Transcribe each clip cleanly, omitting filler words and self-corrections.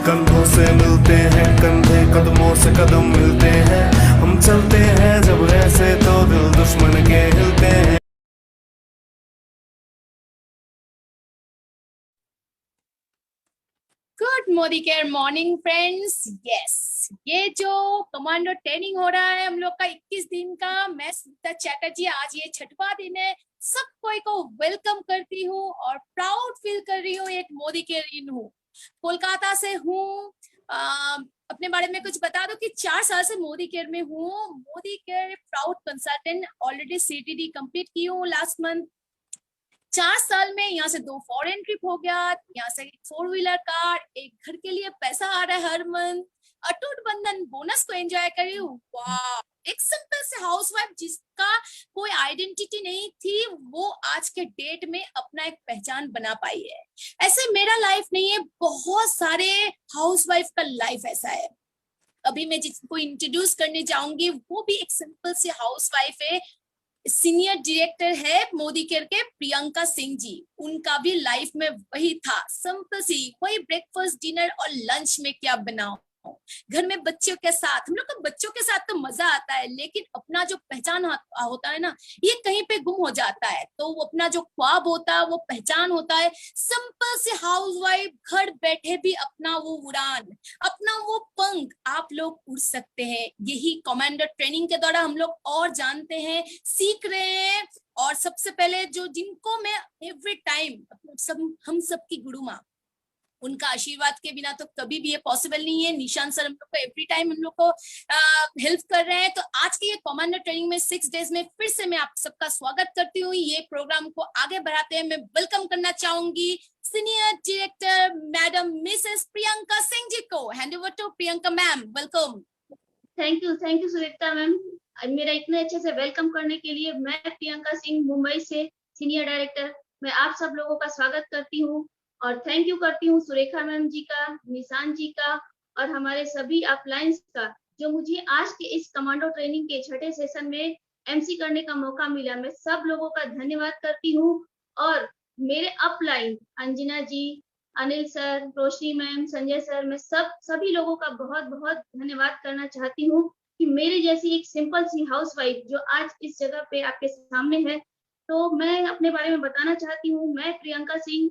कंधों से मिलते हैं, कंधे कदमों से कदम मिलते हैं, हम चलते हैं जब ऐसे तो दिल दुश्मन के हिलते हैं। Good Modicare morning friends. Yes, ये जो कमांडो ट्रेनिंग हो रहा है हम लोग का 21 दिन का, मैं सुनीता चैटर्जी, आज ये 6वां दिन है। सब कोई को वेलकम करती हूँ और प्राउड फील कर रही हूँ, एक मोदी केयर इन हूँ, कोलकाता से हूँ। अपने बारे में कुछ बता दो कि 4 साल से मोदी केयर में हूँ, Modi care proud consultant, already CTD complete की हूँ लास्ट मंथ। 4 साल में यहाँ से 2 फॉरेन ट्रिप हो गया, यहाँ से 4 व्हीलर कार, एक घर के लिए पैसा आ रहा है हर मंथ, अटूट बंधन बोनस को एंजॉय कर रही हूँ। वाह, एक सिंपल से हाउसवाइफ जिसका कोई आइडेंटिटी नहीं थी, वो आज के डेट में अपना एक पहचान बना पाई है। ऐसे मेरा लाइफ नहीं है, बहुत सारे हाउसवाइफ का लाइफ ऐसा है। अभी मैं जिसको इंट्रोड्यूस करने जाऊंगी वो भी एक सिंपल सी हाउसवाइफ है, सीनियर डायरेक्टर है मोदी केयर के, प्रियंका सिंह जी। उनका भी लाइफ में वही था, सिंपल सी, वही ब्रेकफास्ट डिनर और लंच में क्या बनाओ, घर में बच्चों के साथ। हम लोग को बच्चों के साथ तो मजा आता है, लेकिन अपना जो पहचान होता है ना, ये कहीं पे गुम हो जाता है। तो वो अपना जो ख्वाब होता है, वो पहचान होता है, सिंपल से हाउसवाइफ घर बैठे भी अपना वो उड़ान, अपना वो पंख आप लोग उड़ सकते हैं। यही कमांडर ट्रेनिंग के द्वारा हम लोग और जानते हैं, सीख रहे हैं। और सबसे पहले जो जिनको मैं एवरी टाइम हम सबकी गुरु माँ, उनका आशीर्वाद के बिना तो कभी भी ये पॉसिबल नहीं है। निशान सर हम लोग को एवरी टाइम हम लोग को हेल्प कर रहे हैं। तो आज की ये कमांडर ट्रेनिंग में 6 डेज में फिर से मैं आप सबका स्वागत करती हूँ। ये प्रोग्राम को आगे बढ़ाते हैं मैं वेलकम करना चाहूंगी senior director madam Mrs Priyanka Singh ji को। Hand over to Priyanka ma'am, welcome. Thank you Sunita ma'am, मेरा इतने अच्छे से वेलकम करने के लिए। मैं प्रियंका सिंह, मुंबई से सीनियर डायरेक्टर, मैं आप सब लोगों का स्वागत करती हूँ और थैंक यू करती हूँ सुरेखा मैम जी का, निशान जी का और हमारे सभी अपलाइंस का, जो मुझे आज के इस कमांडो ट्रेनिंग के 6ठे सेशन में MC करने का मौका मिला। मैं सब लोगों का धन्यवाद करती हूँ और मेरे अपलाइन अंजना जी, अनिल सर, रोशनी मैम, संजय सर, मैं सभी लोगों का बहुत बहुत धन्यवाद करना चाहती हूँ कि मेरी जैसी एक सिंपल सी हाउसवाइफ जो आज इस जगह पे आपके सामने है। तो मैं अपने बारे में बताना चाहती हूँ। मैं प्रियंका सिंह,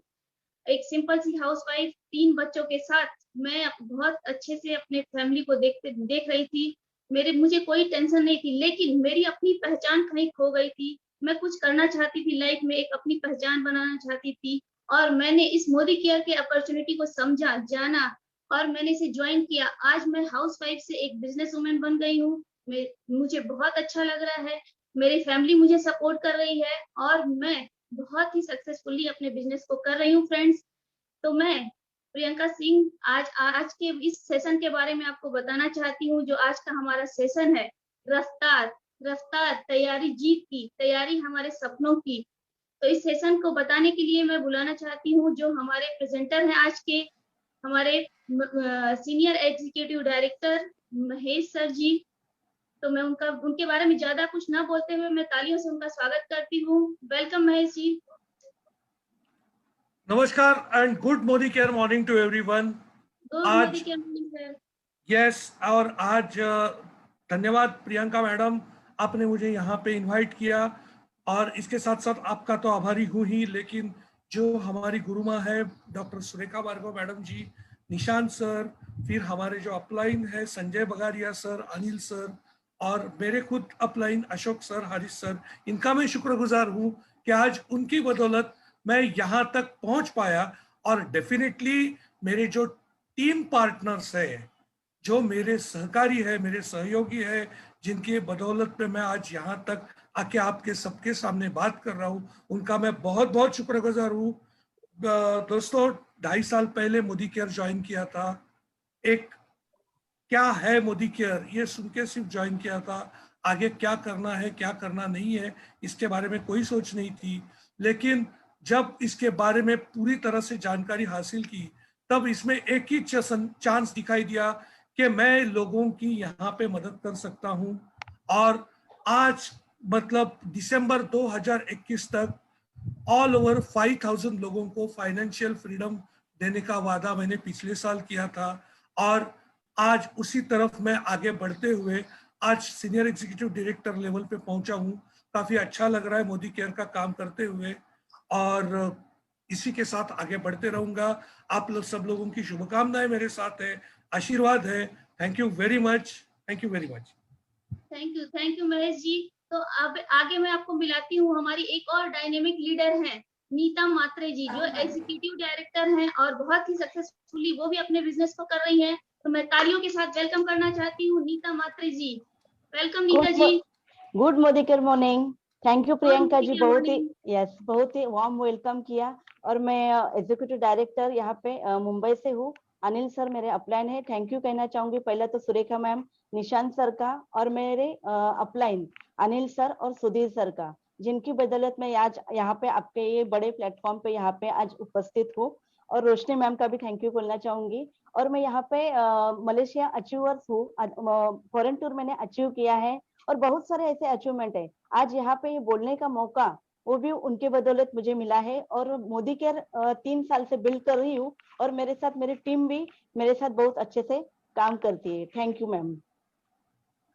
एक सिंपल सी हाउसवाइफ, 3 बच्चों के साथ मैं बहुत अच्छे से अपने फैमिली को देख रही थी। मुझे कोई टेंशन नहीं थी, लेकिन मेरी अपनी पहचान कहीं खो गई थी। मैं कुछ करना चाहती थी लाइफ में, एक अपनी पहचान बनाना चाहती थी और मैंने इस मोदी केयर के अपॉर्चुनिटी को समझा, जाना और मैंने इसे ज्वाइन किया। आज मैं हाउसवाइफ से एक बिजनेस वुमेन बन गई हूँ। मुझे बहुत अच्छा लग रहा है, मेरी फैमिली मुझे सपोर्ट कर रही है और मैं बहुत ही सक्सेसफुली अपने बिजनेस को कर रही हूँ फ्रेंड्स। तो मैं प्रियंका सिंह आज के इस सेशन के बारे में आपको बताना चाहती हूँ। जो आज का हमारा सेशन है, रफ्तार तैयारी जीत की, तैयारी हमारे सपनों की। तो इस सेशन को बताने के लिए मैं बुलाना चाहती हूँ जो हमारे प्रेजेंटर हैं आज के, हमारे senior executive director Mahesh sir ji. तो मैं उनके बारे में ज्यादा कुछ ना बोलते हुए मैं तालियों से उनका स्वागत करती हूँ। वेलकम महेश जी। नमस्कार and good Modicare morning to everyone. Modicare morning sir. Yes, और आज धन्यवाद प्रियंका मैडम, आपने मुझे यहाँ पे इनवाइट किया और इसके साथ साथ आपका तो आभारी हूँ ही, लेकिन जो हमारी गुरुमा है डॉक्टर सुरेखा भार्गव मैडम जी, निशांत सर, फिर हमारे जो अपलाइन है संजय बगारिया सर, अनिल सर और मेरे खुद upline Ashok sir, Haris sir, इनका मैं शुक्रगुजार हूँ कि आज उनकी बदौलत मैं यहाँ तक पहुँच पाया। और डेफिनेटली मेरे जो टीम पार्टनर्स है, जो मेरे सहकारी है, मेरे सहयोगी है, जिनकी बदौलत पे मैं आज यहाँ तक आके आपके सबके सामने बात कर रहा हूँ, उनका मैं बहुत बहुत शुक्रगुजार हूँ। दोस्तों, 2.5 साल पहले मोदी केयर ज्वाइन किया था। एक क्या है मोदी केयर ये सुन के सिर्फ ज्वाइन किया था, आगे क्या करना है क्या करना नहीं है इसके बारे में कोई सोच नहीं थी। लेकिन जब इसके बारे में पूरी तरह से जानकारी हासिल की, तब इसमें एक ही चांस दिखाई दिया कि मैं लोगों की यहाँ पे मदद कर सकता हूँ। और आज मतलब दिसंबर 2021 तक ऑल ओवर 5000 लोगों को फाइनेंशियल फ्रीडम देने का वादा मैंने पिछले साल किया था और आज उसी तरफ मैं आगे बढ़ते हुए आज सीनियर एग्जीक्यूटिव डायरेक्टर लेवल पे पहुंचा हूं। काफी अच्छा लग रहा है मोदी केयर का काम करते हुए और इसी के साथ आगे बढ़ते रहूंगा। आप लोग सब लोगों की शुभकामनाएं मेरे साथ है, आशीर्वाद है। Thank you very much, thank you very much. Thank you Mahesh ji. तो अब आगे मैं आपको मिलाती हूँ, हमारी एक और डायनेमिक लीडर हैं नीता मात्रे जी, जो एग्जीक्यूटिव डायरेक्टर हैं और बहुत ही सक्सेसफुली वो भी अपने बिजनेस को कर रही हैं। तो मैं तालियों के साथ वेलकम करना चाहती हूँ Neeta Matre ji. Welcome Neeta ji. Good Modicare morning. Thank you Priyanka ji, बहुत ही वार्म वेलकम किया। और मैं एग्जीक्यूटिव डायरेक्टर यहाँ पे मुंबई से हूँ। अनिल सर मेरे अपलाइन है, थैंक यू कहना चाहूंगी पहले तो सुरेखा मैम, निशांत सर का और मेरे अपलाइन अनिल सर और सुधीर सर का, जिनकी बदौलत मैं आज यहाँ पे आपके ये बड़े प्लेटफॉर्म पे यहाँ पे आज उपस्थित हूँ। और रोशनी मैम का भी थैंक यू बोलना चाहूंगी। और मैं यहाँ पे मलेशिया अचीवर्स हूँ, फॉरेन टूर मैंने अचीव किया है और बहुत सारे ऐसे अचीवमेंट है। आज यहाँ पे ये बोलने का मौका वो भी उनके बदौलत मुझे मिला है। और मोदी केयर 3 साल से बिल्ड कर रही हूँ और मेरे साथ मेरी टीम भी मेरे साथ बहुत अच्छे से काम करती है। Thank you ma'am.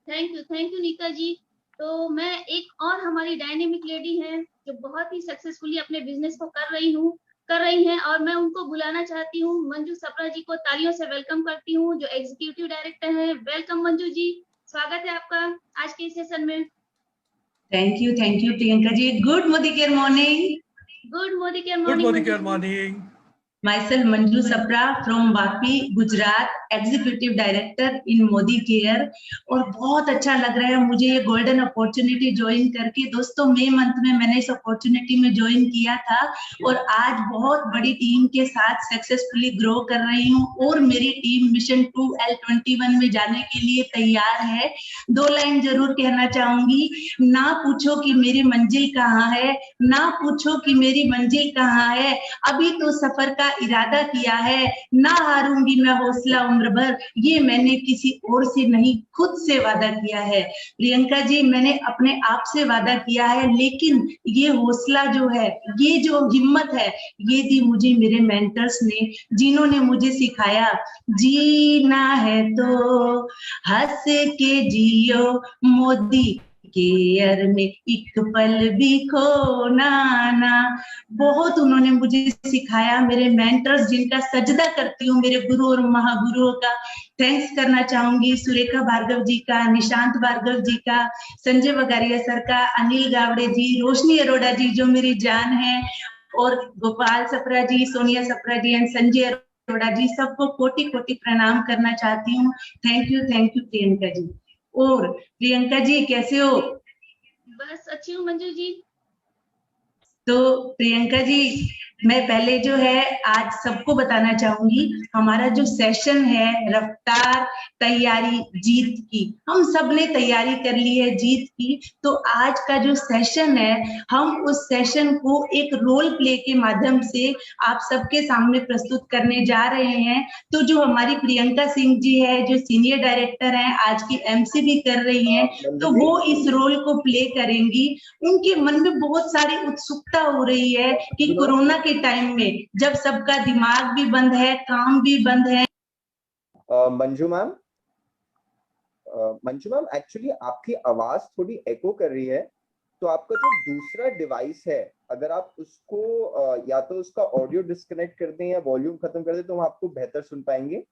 Thank you Neeta ji. तो मैं एक और हमारी डायनेमिक लेडी हैं जो बहुत ही सक्सेसफुली अपने बिजनेस को कर रही हैं और मैं उनको बुलाना चाहती हूँ। मंजू सप्रा जी को तालियों से वेलकम करती हूँ, जो एग्जीक्यूटिव डायरेक्टर हैं। वेलकम मंजू जी, स्वागत है आपका आज के सेशन में। Thank you Priyanka ji. Good Modicare morning. Good Modicare good Modicare morning. Morning. Myself Manju Sapra from Vapi, Gujarat, executive director in Modicare. और बहुत अच्छा लग रहा है मुझे ये गोल्डन अपॉर्चुनिटी ज्वाइन करके। दोस्तों मई मंथ में मैंने इस अपॉर्चुनिटी में ज्वाइन किया था और आज बहुत बड़ी टीम के साथ सक्सेसफुली ग्रो कर रही हूँ और मेरी टीम मिशन 2L21 में जाने के लिए तैयार है। 2 लाइन जरूर कहना चाहूंगी, ना पूछो कि मेरी मंजिल कहाँ है, ना पूछो कि मेरी मंजिल कहाँ है, अभी तो सफर का इरादा किया है, ना हारूंगी मैं हौसला उम्र भर, ये मैंने किसी और से नहीं खुद से वादा किया है। प्रियंका जी मैंने अपने आप से वादा किया है, लेकिन ये हौसला जो है, ये जो हिम्मत है, ये दी मुझे मेरे मेंटर्स ने, जिन्होंने मुझे सिखाया जीना है तो हंस के जियो, मोदी केयर में एक पल भी खोना ना। बहुत उन्होंने मुझे सिखाया, मेरे मेंटर्स जिनका सजदा करती हूँ, मेरे गुरु और महागुरुओं का थैंक्स करना चाहूंगी। सुरेखा भार्गव जी का, निशांत भार्गव जी का, संजय बगारिया सर का, अनिल गावड़े जी, रोशनी अरोड़ा जी जो मेरी जान है, और गोपाल सप्रा जी, सोनिया सप्रा जी एंड संजय अरोड़ा जी, सबको कोटि कोटि प्रणाम करना चाहती हूँ। थैंक यू प्रियंका जी। और प्रियंका जी कैसे हो? बस अच्छी हूँ मंजू जी। तो प्रियंका जी मैं पहले जो है आज सबको बताना चाहूंगी, हमारा जो सेशन है रफ्तार तैयारी जीत की, हम सब ने तैयारी कर ली है जीत की। तो आज का जो सेशन है, हम उस सेशन को एक रोल प्ले के माध्यम से आप सबके सामने प्रस्तुत करने जा रहे हैं। तो जो हमारी प्रियंका सिंह जी है, जो सीनियर डायरेक्टर हैं, आज की एमसी भी कर रही हैं, तो वो इस रोल को प्ले करेंगी। उनके मन में बहुत सारी उत्सुकता हो रही है कि कोरोना के टाइम में जब सबका दिमाग भी बंद है, काम भी बंद है। मंजू मैम एक्चुअली आपकी आवाज थोड़ी एको कर रही है, तो आपका जो दूसरा डिवाइस है अगर आप उसको या तो उसका ऑडियो डिस्कनेक्ट कर दें या वॉल्यूम खत्म कर दें तो हम आपको बेहतर सुन पाएंगे।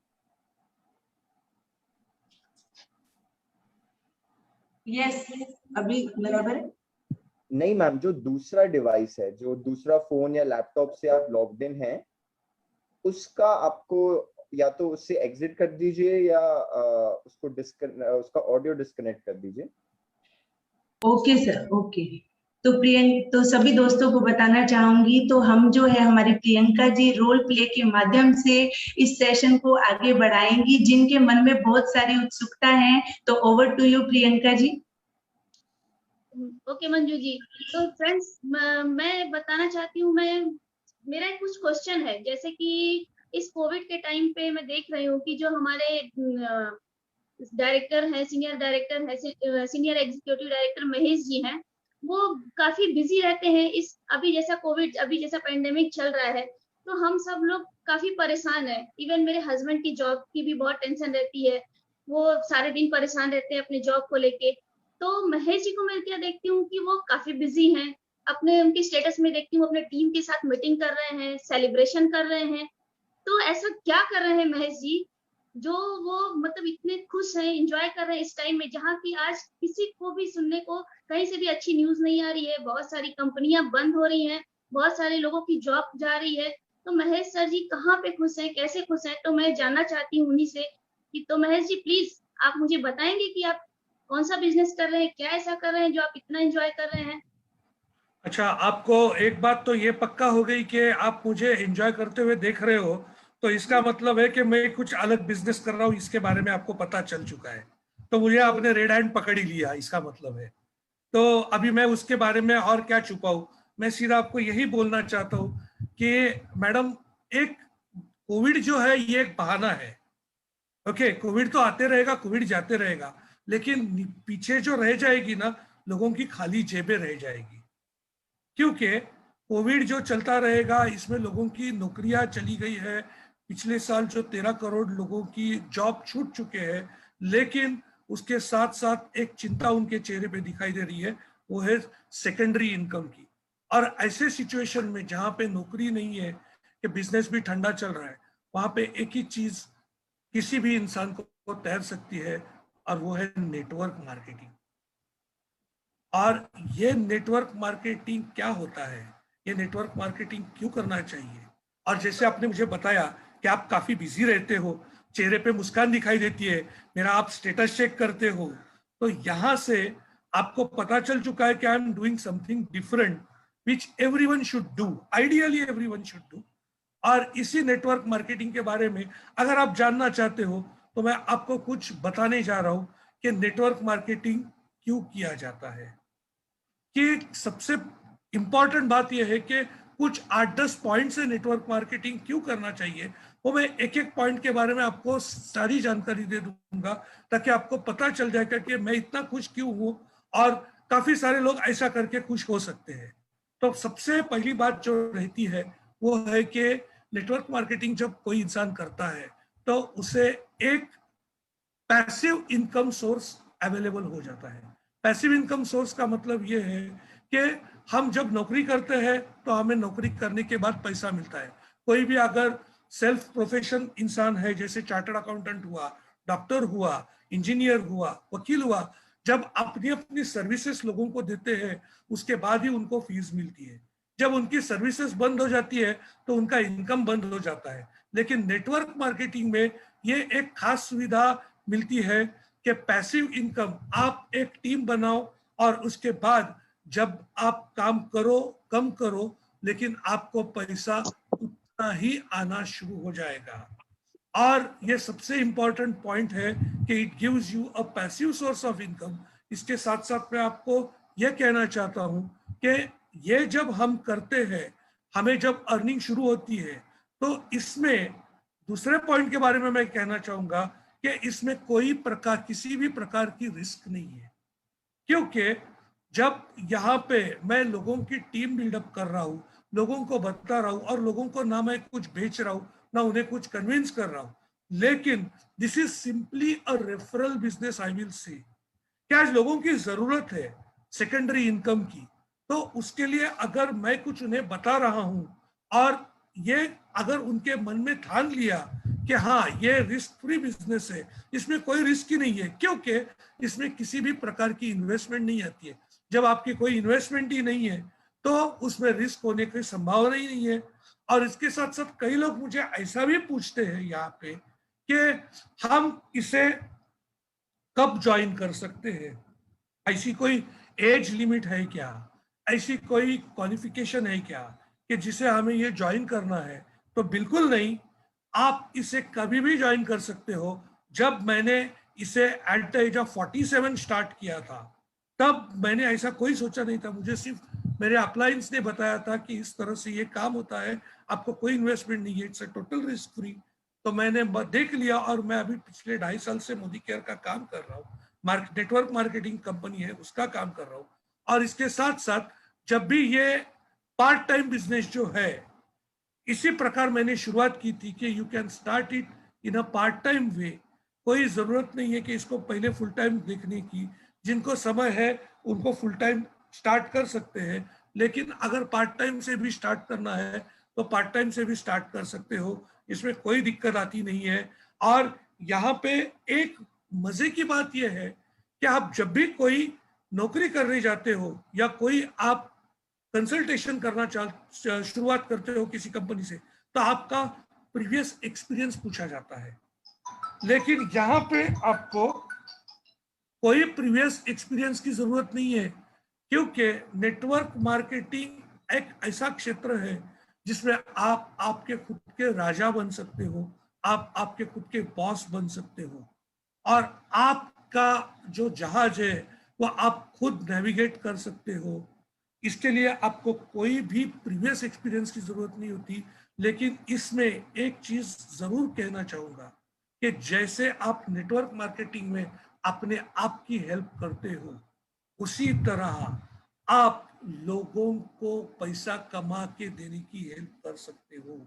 यस, अभी बराबर है? नहीं मैम, जो दूसरा डिवाइस है, जो दूसरा फोन या लैपटॉप से आप लॉग्ड इन हैं, उसका आपको या तो उससे एग्जिट कर दीजिए या उसका ऑडियो डिस्कनेक्ट कर दीजिए। Okay sir, okay. तो सभी दोस्तों को बताना चाहूंगी, तो हम जो है हमारी प्रियंका जी रोल प्ले के माध्यम से इस सेशन को आगे बढ़ाएंगी, जिनके मन में बहुत सारी उत्सुकता है। तो over to you Priyanka ji. Okay Manju ji. तो फ्रेंड्स मैं बताना चाहती हूँ, मेरा कुछ क्वेश्चन है। जैसे कि इस कोविड के टाइम पे मैं देख रही हूँ कि जो हमारे डायरेक्टर है, सीनियर डायरेक्टर है, senior executive director Mahesh ji हैं, वो काफी बिजी रहते हैं। अभी जैसा पेंडेमिक चल रहा है, तो हम सब लोग काफी परेशान है। इवन मेरे हस्बैंड की जॉब की भी बहुत टेंशन रहती है, वो सारे दिन परेशान रहते हैं अपने जॉब को लेके। तो महेश जी को मैं क्या देखती हूँ कि वो काफी बिजी हैं, अपने उनकी स्टेटस में देखती हूँ अपने टीम के साथ मीटिंग कर रहे हैं, सेलिब्रेशन कर रहे हैं। तो ऐसा क्या कर रहे हैं महेश जी जो वो मतलब इतने खुश हैं, एंजॉय कर रहे हैं इस टाइम में, जहाँ की आज किसी को भी सुनने को कहीं से भी अच्छी न्यूज नहीं आ रही है, बहुत सारी कंपनियां बंद हो रही हैं, बहुत सारे लोगों की जॉब जा रही है। तो महेश सर जी कहाँ पे खुश हैं, कैसे खुश हैं? तो मैं जानना चाहती हूँ उन्हीं से कि तो महेश जी प्लीज आप मुझे बताएंगे कि आप कौन सा बिजनेस कर रहे हैं, क्या ऐसा कर रहे हैं जो आप इतना एंजॉय कर रहे हैं? अच्छा, आपको एक बात तो ये पक्का हो गई कि आप मुझे एंजॉय करते हुए देख रहे हो, तो इसका मतलब है कि मैं कुछ अलग बिजनेस कर रहा हूँ, इसके बारे में आपको पता चल चुका है। तो मुझे आपने रेड हैंड पकड़ ही लिया, इसका मतलब है। तो अभी मैं उसके बारे में और क्या छुपाऊं, मैं सीधा आपको यही बोलना चाहता हूँ कि मैडम, एक कोविड जो है ये एक बहाना है। ओके, कोविड तो आते रहेगा, कोविड जाते रहेगा, लेकिन पीछे जो रह जाएगी ना, लोगों की खाली जेबें रह जाएगी। क्योंकि कोविड जो चलता रहेगा, इसमें लोगों की नौकरियां चली गई है। पिछले साल जो 13 करोड़ लोगों की जॉब छूट चुके हैं, लेकिन उसके साथ साथ एक चिंता उनके चेहरे पे दिखाई दे रही है, वो है सेकेंडरी इनकम की। और ऐसे सिचुएशन में जहां पे नौकरी नहीं है कि बिजनेस भी ठंडा चल रहा है, वहां पे एक ही चीज किसी भी इंसान को तैर सकती है, और वो है नेटवर्क मार्केटिंग। और ये नेटवर्क मार्केटिंग क्या होता है, ये नेटवर्क मार्केटिंग क्यों करना चाहिए, और जैसे आपने मुझे बताया कि आप काफी बिजी रहते हो, चेहरे पे मुस्कान दिखाई देती है, मेरा आप स्टेटस चेक करते हो, तो यहां से आपको पता चल चुका है कि I am doing something different which everyone should do, ideally everyone should do. और इसी नेटवर्क मार्केटिंग के बारे में अगर आप जानना चाहते हो, तो मैं आपको कुछ बताने जा रहा हूं कि नेटवर्क मार्केटिंग क्यों किया जाता है। कि सबसे इंपॉर्टेंट बात यह है कि कुछ 8-10 पॉइंट से नेटवर्क मार्केटिंग क्यों करना चाहिए, वो मैं एक एक पॉइंट के बारे में आपको सारी जानकारी दे दूंगा, ताकि आपको पता चल जाएगा कि मैं इतना खुश क्यों हूं, और काफी सारे लोग ऐसा करके खुश हो सकते हैं। तो सबसे पहली बात जो रहती है वो है कि नेटवर्क मार्केटिंग जब कोई इंसान करता है, तो उसे एक पैसिव इनकम सोर्स अवेलेबल हो जाता है। पैसिव इनकम सोर्स का मतलब ये है कि हम जब नौकरी करते हैं तो हमें नौकरी करने के बाद पैसा मिलता है। कोई भी अगर सेल्फ प्रोफेशन इंसान है, जैसे चार्टर्ड अकाउंटेंट हुआ, डॉक्टर हुआ, इंजीनियर हुआ, वकील हुआ, जब अपनी अपनी सर्विसेज लोगों को देते हैं, उसके बाद ही उनको फीस मिलती है। जब उनकी सर्विसेज बंद हो जाती है तो उनका इनकम बंद हो जाता है। लेकिन नेटवर्क मार्केटिंग में ये एक खास सुविधा मिलती है कि पैसिव इनकम, आप एक टीम बनाओ और उसके बाद जब आप काम करो, कम करो, लेकिन आपको पैसा उतना ही आना शुरू हो जाएगा। और ये सबसे इंपॉर्टेंट पॉइंट है कि it gives you a passive source of income. इसके साथ साथ मैं आपको यह कहना चाहता हूं कि ये जब हम करते हैं, हमें जब अर्निंग शुरू होती है, तो इसमें दूसरे पॉइंट के बारे में मैं कहना चाहूंगा कि इसमें कोई प्रकार, किसी भी प्रकार की रिस्क नहीं है। क्योंकि जब यहाँ पे मैं लोगों की टीम बिल्डअप कर रहा हूँ, लोगों को बता रहा हूँ, और लोगों को ना मैं कुछ बेच रहा हूँ ना उन्हें कुछ कन्विंस कर रहा हूँ, लेकिन this is simply a referral business. I will say क्या लोगों की जरूरत है सेकेंडरी इनकम की, तो उसके लिए अगर मैं कुछ उन्हें बता रहा हूं, और ये अगर उनके मन में ठान लिया कि हाँ ये रिस्क फ्री बिजनेस है, इसमें कोई रिस्क ही नहीं है, क्योंकि इसमें किसी भी प्रकार की इन्वेस्टमेंट नहीं आती है। जब आपकी कोई इन्वेस्टमेंट ही नहीं है तो उसमें रिस्क होने की संभावना ही नहीं है। और इसके साथ साथ कई लोग मुझे ऐसा भी पूछते हैं यहाँ पे कि हम इसे कब ज्वाइन कर सकते हैं, ऐसी कोई एज लिमिट है क्या, ऐसी कोई क्वालिफिकेशन है क्या कि जिसे हमें ये ज्वाइन करना है? तो बिल्कुल नहीं, आप इसे कभी भी ज्वाइन कर सकते हो। जब मैंने इसे at the age of 47 start किया था, तब मैंने ऐसा कोई सोचा नहीं था। मुझे सिर्फ मेरे अपलाइंस ने बताया था कि इस तरह से ये काम होता है, आपको कोई इन्वेस्टमेंट नहीं है, it's a total risk free. तो मैंने देख लिया, और मैं अभी पिछले 2.5 साल से मोदी केयर का काम कर रहा हूँ, नेटवर्क मार्केटिंग कंपनी है उसका काम कर रहा हूँ। और इसके साथ साथ जब भी ये पार्ट टाइम बिजनेस जो है, इसी प्रकार मैंने शुरुआत की थी कि you can start it in a part time way. कोई जरूरत नहीं है कि इसको पहले फुल टाइम देखने की। जिनको समय है उनको फुल टाइम स्टार्ट कर सकते हैं, लेकिन अगर पार्ट टाइम से भी स्टार्ट करना है तो पार्ट टाइम से भी स्टार्ट कर सकते हो, इसमें कोई दिक्कत आती नहीं है। और यहाँ पे एक मजे की बात यह है कि आप जब भी कोई नौकरी करने जाते हो या कोई आप कंसल्टेशन करना शुरुआत करते हो किसी कंपनी से, तो आपका प्रीवियस एक्सपीरियंस पूछा जाता है। लेकिन यहाँ पे आपको कोई प्रीवियस एक्सपीरियंस की जरूरत नहीं है, क्योंकि नेटवर्क मार्केटिंग एक ऐसा क्षेत्र है जिसमें आप आपके खुद के राजा बन सकते हो, आप आपके खुद के बॉस बन सकते हो, और आपका जो जहाज है वो आप खुद नेविगेट कर सकते हो। इसके लिए आपको कोई भी प्रीवियस एक्सपीरियंस की जरूरत नहीं होती। लेकिन इसमें एक चीज जरूर कहना चाहूंगा कि जैसे आप नेटवर्क मार्केटिंग में अपने आप की हेल्प करते हो, उसी तरह आप लोगों को पैसा कमा के देने की हेल्प कर सकते हो।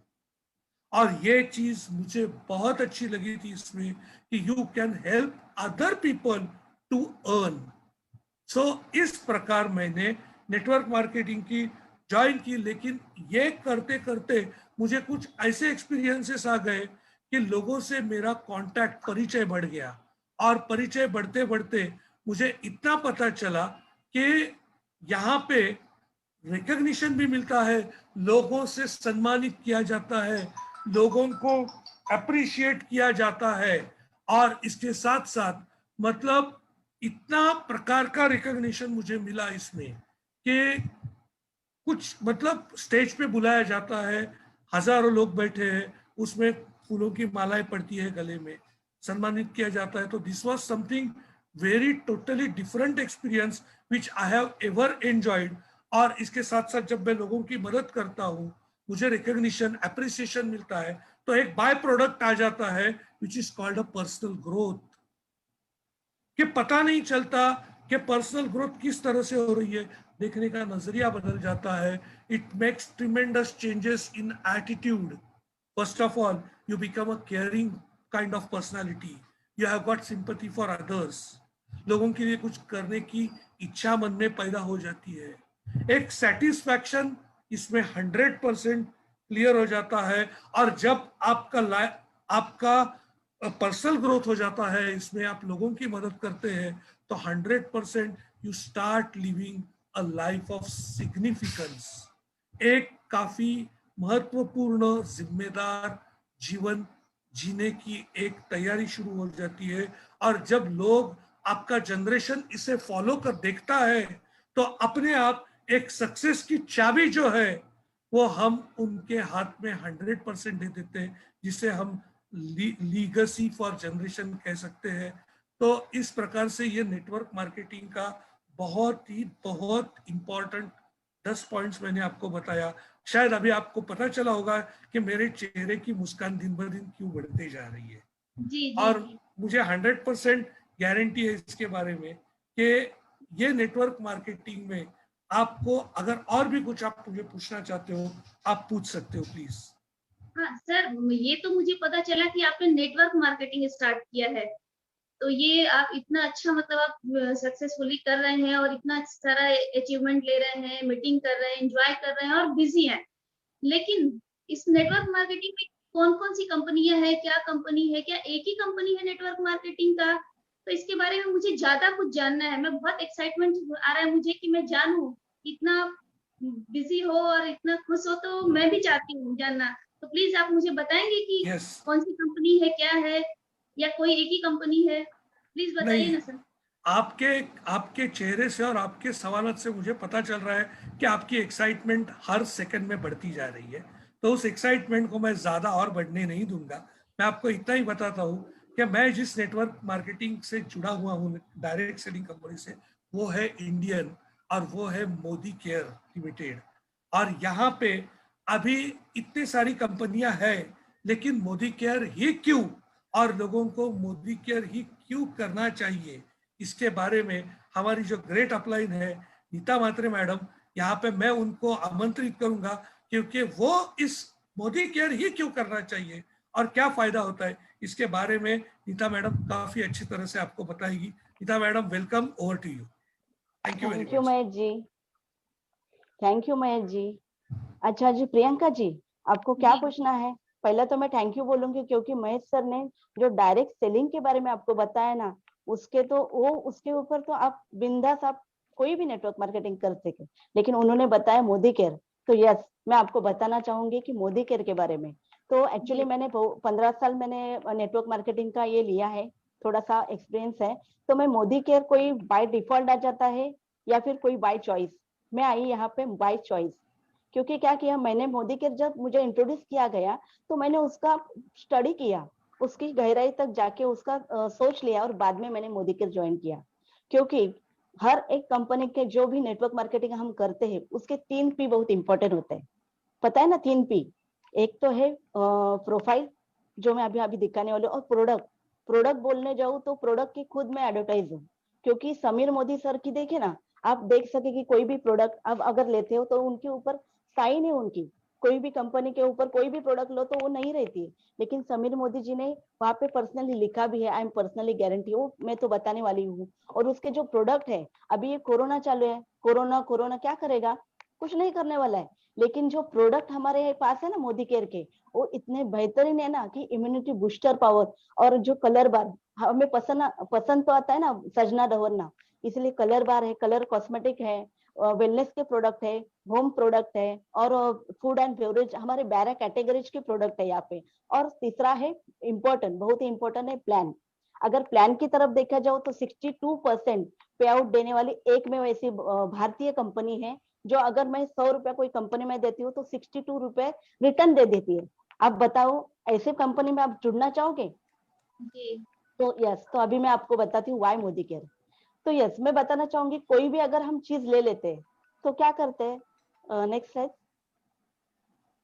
और ये चीज मुझे बहुत अच्छी लगी थी इसमें कि you can help other people to earn. So इस प्रकार मैंने नेटवर्क मार्केटिंग की ज्वाइन की। लेकिन ये करते करते मुझे कुछ ऐसे एक्सपीरियंसेस आ गए कि लोगों से मेरा कांटेक्ट, परिचय बढ़ गया, और परिचय बढ़ते बढ़ते मुझे इतना पता चला कि यहाँ पे रिकॉग्निशन भी मिलता है, लोगों से सम्मानित किया जाता है, लोगों को अप्रिशिएट किया जाता है, और इसके साथ साथ मतलब इतना प्रकार का रिकॉग्निशन मुझे मिला इसमें कि कुछ मतलब स्टेज पे बुलाया जाता है, हजारों लोग बैठे हैं, उसमें फूलों की मालाएं पड़ती है गले में, सम्मानित किया जाता है। तो this was something very totally different experience which I have ever enjoyed. और इसके साथ साथ जब मैं लोगों की मदद करता हूँ, मुझे रिकॉग्निशन, अप्रिसिएशन मिलता है, तो एक बाय प्रोडक्ट आ जाता है which is called a personal growth. कि पता नहीं चलता कि पर्सनल ग्रोथ किस तरह से हो रही है, देखने का नजरिया बदल जाता है। It makes tremendous changes in attitude. First of all, you become a caring kind of personality, you have got sympathy for others. लोगों के लिए कुछ करने की इच्छा मन में पैदा हो जाती है। एक सेटिस्फैक्शन इसमें 100% क्लियर हो जाता है। और जब आपका पर्सनल ग्रोथ हो जाता है, इसमें आप लोगों की मदद करते हैं, तो 100% you start living a life of significance. एक काफी महत्वपूर्ण जिम्मेदार जीवन जीने की एक तैयारी शुरू हो जाती है। और जब लोग, आपका जनरेशन इसे फॉलो कर देखता है, तो अपने आप एक सक्सेस की चाबी जो है वो हम उनके हाथ में 100% दे देते हैं, जिसे हम लीगेसी फॉर जनरेशन कह सकते हैं। तो इस प्रकार से ये नेटवर्क मार्केटिंग का बहुत इंपॉर्टेंट 10 पॉइंट्स मैंने आपको बताया। शायद अभी आपको पता चला होगा कि मेरे चेहरे की मुस्कान दिन ब दिन क्यों बढ़ते जा रही है। जी, और जी। मुझे 100% गारंटी है इसके बारे में कि ये नेटवर्क मार्केटिंग में आपको अगर और भी कुछ आप मुझे पूछना चाहते हो, आप पूछ सकते हो प्लीज। हाँ सर, ये तो मुझे पता चला कि आपने नेटवर्क मार्केटिंग स्टार्ट किया है, तो ये आप इतना अच्छा मतलब आप सक्सेसफुली कर रहे हैं और इतना सारा अचीवमेंट ले रहे हैं, मीटिंग कर रहे हैं, एंजॉय कर रहे हैं और बिजी हैं। लेकिन इस नेटवर्क मार्केटिंग में कौन कौन सी कंपनियां हैं, क्या कंपनी है, क्या एक ही कंपनी है नेटवर्क मार्केटिंग का? तो इसके बारे में मुझे ज्यादा कुछ जानना है। मैं बहुत एक्साइटमेंट आ रहा है मुझे कि मैं जानूं। इतना बिजी हो और इतना खुश हो तो मैं भी चाहती हूँ जानना। तो प्लीज आप मुझे बताएंगे कि Yes. कौन सी कंपनी है, क्या है, या कोई एक ही कंपनी है? प्लीज बताइए नहीं, ना सर। आपके चेहरे से और आपके सवालों से मुझे पता चल रहा है कि आपकी एक्साइटमेंट हर सेकंड में बढ़ती जा रही है। तो उस एक्साइटमेंट को मैं ज्यादा और बढ़ने नहीं दूंगा। मैं आपको इतना ही बताता हूँ कि मैं जिस नेटवर्क मार्केटिंग से जुड़ा हुआ हूँ, डायरेक्ट सेलिंग कंपनी से, वो है इंडियन, और वो है मोदी केयर लिमिटेड। और यहाँ पे अभी इतनी सारी कंपनियां हैं, लेकिन मोदी केयर ही क्यों, और लोगों को मोदी केयर ही क्यों करना चाहिए, इसके बारे में हमारी जो ग्रेट अपलाइन है नीता म्हात्रे मैडम, यहाँ पे मैं उनको आमंत्रित करूंगा, क्योंकि वो इस मोदी केयर ही क्यों करना चाहिए और क्या फायदा होता है, इसके बारे में नीता मैडम काफी अच्छी तरह से आपको बताएगी। Neeta madam, welcome, over to you. Thank you very thank you much. Mahesh ji, thank you Mahesh ji. अच्छा जी, प्रियंका जी, आपको क्या जी। पूछना है? पहले तो मैं थैंक यू बोलूंगी क्योंकि महेश सर ने जो डायरेक्ट सेलिंग के बारे में आपको बताया ना, उसके ऊपर तो आप बिंदास आप कोई भी नेटवर्क मार्केटिंग कर सके, लेकिन उन्होंने बताया मोदी केयर। तो यस, मैं आपको बताना चाहूंगी कि मोदी केयर के बारे में। तो एक्चुअली मैंने 15 साल मैंने नेटवर्क मार्केटिंग का ये लिया है, थोड़ा सा एक्सपीरियंस है। तो मैं मोदी केयर कोई बाय डिफॉल्ट आ जाता है या फिर कोई बाय चॉइस, मैं आई यहाँ पे बाय चॉइस। क्योंकि क्या किया मैंने, मोदी केयर जब मुझे इंट्रोड्यूस किया गया तो मैंने उसका स्टडी किया, उसकी गहराई तक जाके उसका सोच लिया और बाद में मैंने मोदी केयर ज्वाइन किया। क्योंकि हर एक कंपनी के जो भी नेटवर्क मार्केटिंग हम करते हैं उसके 3 P बहुत इंपॉर्टेंट होते हैं, पता है ना? 3 P। एक तो है प्रोफाइल, जो मैं अभी अभी दिखाने वाली हूँ, और प्रोडक्ट। प्रोडक्ट बोलने जाऊँ तो प्रोडक्ट की खुद मैं एडवर्टाइज हूँ, क्योंकि समीर मोदी सर की देखे ना, आप देख सके कि कोई भी प्रोडक्ट आप अगर लेते हो तो उनके ऊपर साइन है उनकी, कोई भी कंपनी के ऊपर कोई भी प्रोडक्ट लो तो वो नहीं रहती है, लेकिन समीर मोदी जी ने वहां पे पर्सनली लिखा भी है, आई एम पर्सनली गारंटी, वो मैं तो बताने वाली हूँ। और उसके जो प्रोडक्ट है, अभी ये कोरोना चालू है, कोरोना कोरोना क्या करेगा, कुछ नहीं करने वाला है, लेकिन जो प्रोडक्ट हमारे पास है ना मोदी केयर के, वो इतने बेहतरीन है ना कि इम्यूनिटी बूस्टर पावर, और जो कलर बार हमें पसंद तो आता है ना सजना धवरना, इसलिए कलर बार है, कलर कॉस्मेटिक है, वेलनेस के प्रोडक्ट है, होम प्रोडक्ट है, और फूड एंड बेवरेज हमारे 12 कैटेगरीज के प्रोडक्ट है यहाँ पे। और तीसरा है इम्पोर्टेंट, बहुत ही इंपॉर्टेंट है प्लान। अगर प्लान की तरफ देखा जाओ तो 62% पे आउट देने वाली एक में वैसी भारतीय कंपनी है, जो अगर मैं 100 रुपया कोई कंपनी में देती हूँ तो 62 रुपए रिटर्न दे देती है। आप बताओ, ऐसे कंपनी में आप जुड़ना चाहोगे? जी। तो यस, तो अभी मैं आपको बताती हूँ वाई मोदी केयर। तो यस, मैं बताना चाहूंगी, कोई भी अगर हम चीज ले लेते हैं तो क्या करते हैं, नेक्स्ट स्लाइड।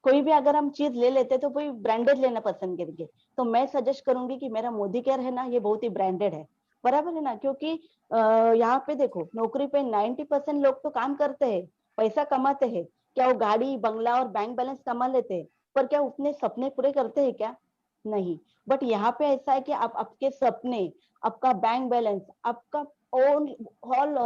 कोई भी अगर हम चीज ले लेते हैं तो कोई ब्रांडेड लेना पसंद करेंगे, तो मैं सजेस्ट करूंगी कि मेरा मोदी केयर है ना, ये बहुत ही ब्रांडेड है, बराबर है ना? क्योंकि यहाँ पे देखो, नौकरी पे 90% लोग तो काम करते हैं, पैसा कमाते हैं, क्या वो गाड़ी बंगला और बैंक बैलेंस कमा लेते हैं, पर क्या अपने सपने पूरे करते हैं क्या? नहीं। बट यहाँ पे ऐसा है कि आप आपके सपने, आपका बैंक बैलेंस, आपका own hall,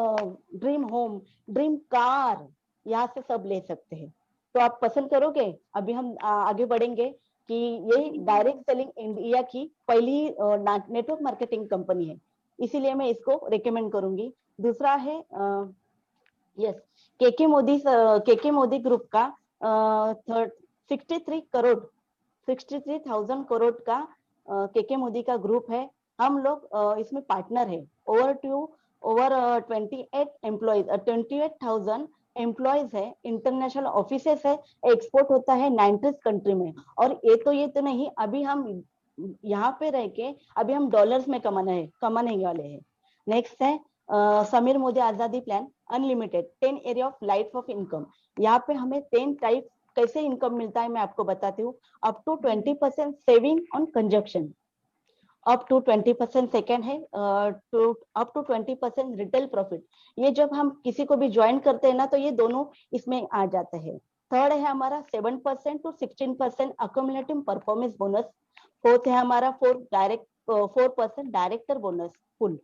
dream home, dream car, यहाँ से सब ले सकते हैं। तो आप पसंद करोगे? अभी हम आगे बढ़ेंगे कि ये डायरेक्ट सेलिंग इंडिया की पहली नेटवर्क मार्केटिंग कंपनी है, इसीलिए मैं इसको रिकमेंड करूंगी। दूसरा है यस, केके मोदी ग्रुप का 63,000 करोड़ का केके मोदी का ग्रुप है। हम लोग इसमें पार्टनर है। ओवर 28,000 एम्प्लॉयज है, इंटरनेशनल ऑफिसेस है, एक्सपोर्ट होता है 90 कंट्री में। और ये तो नहीं, अभी हम यहाँ पे रह के अभी हम डॉलर्स में कमाने वाले हैं। नेक्स्ट है समीर मोदी आजादी plan unlimited 10 area of life of income. यहाँ पे हमें 10 टाइप कैसे इनकम मिलता है मैं आपको बताती हूँ। Up to 20% saving on consumption, up to 20% second है अप टू 20% रिटेल प्रॉफिट। ये जब हम किसी को भी ज्वाइन करते हैं ना, तो ये दोनों इसमें आ जाते हैं। थर्ड है हमारा 7% to 16% accumulative performance bonus. Fourth है हमारा 4% डायरेक्टर बोनस पुल।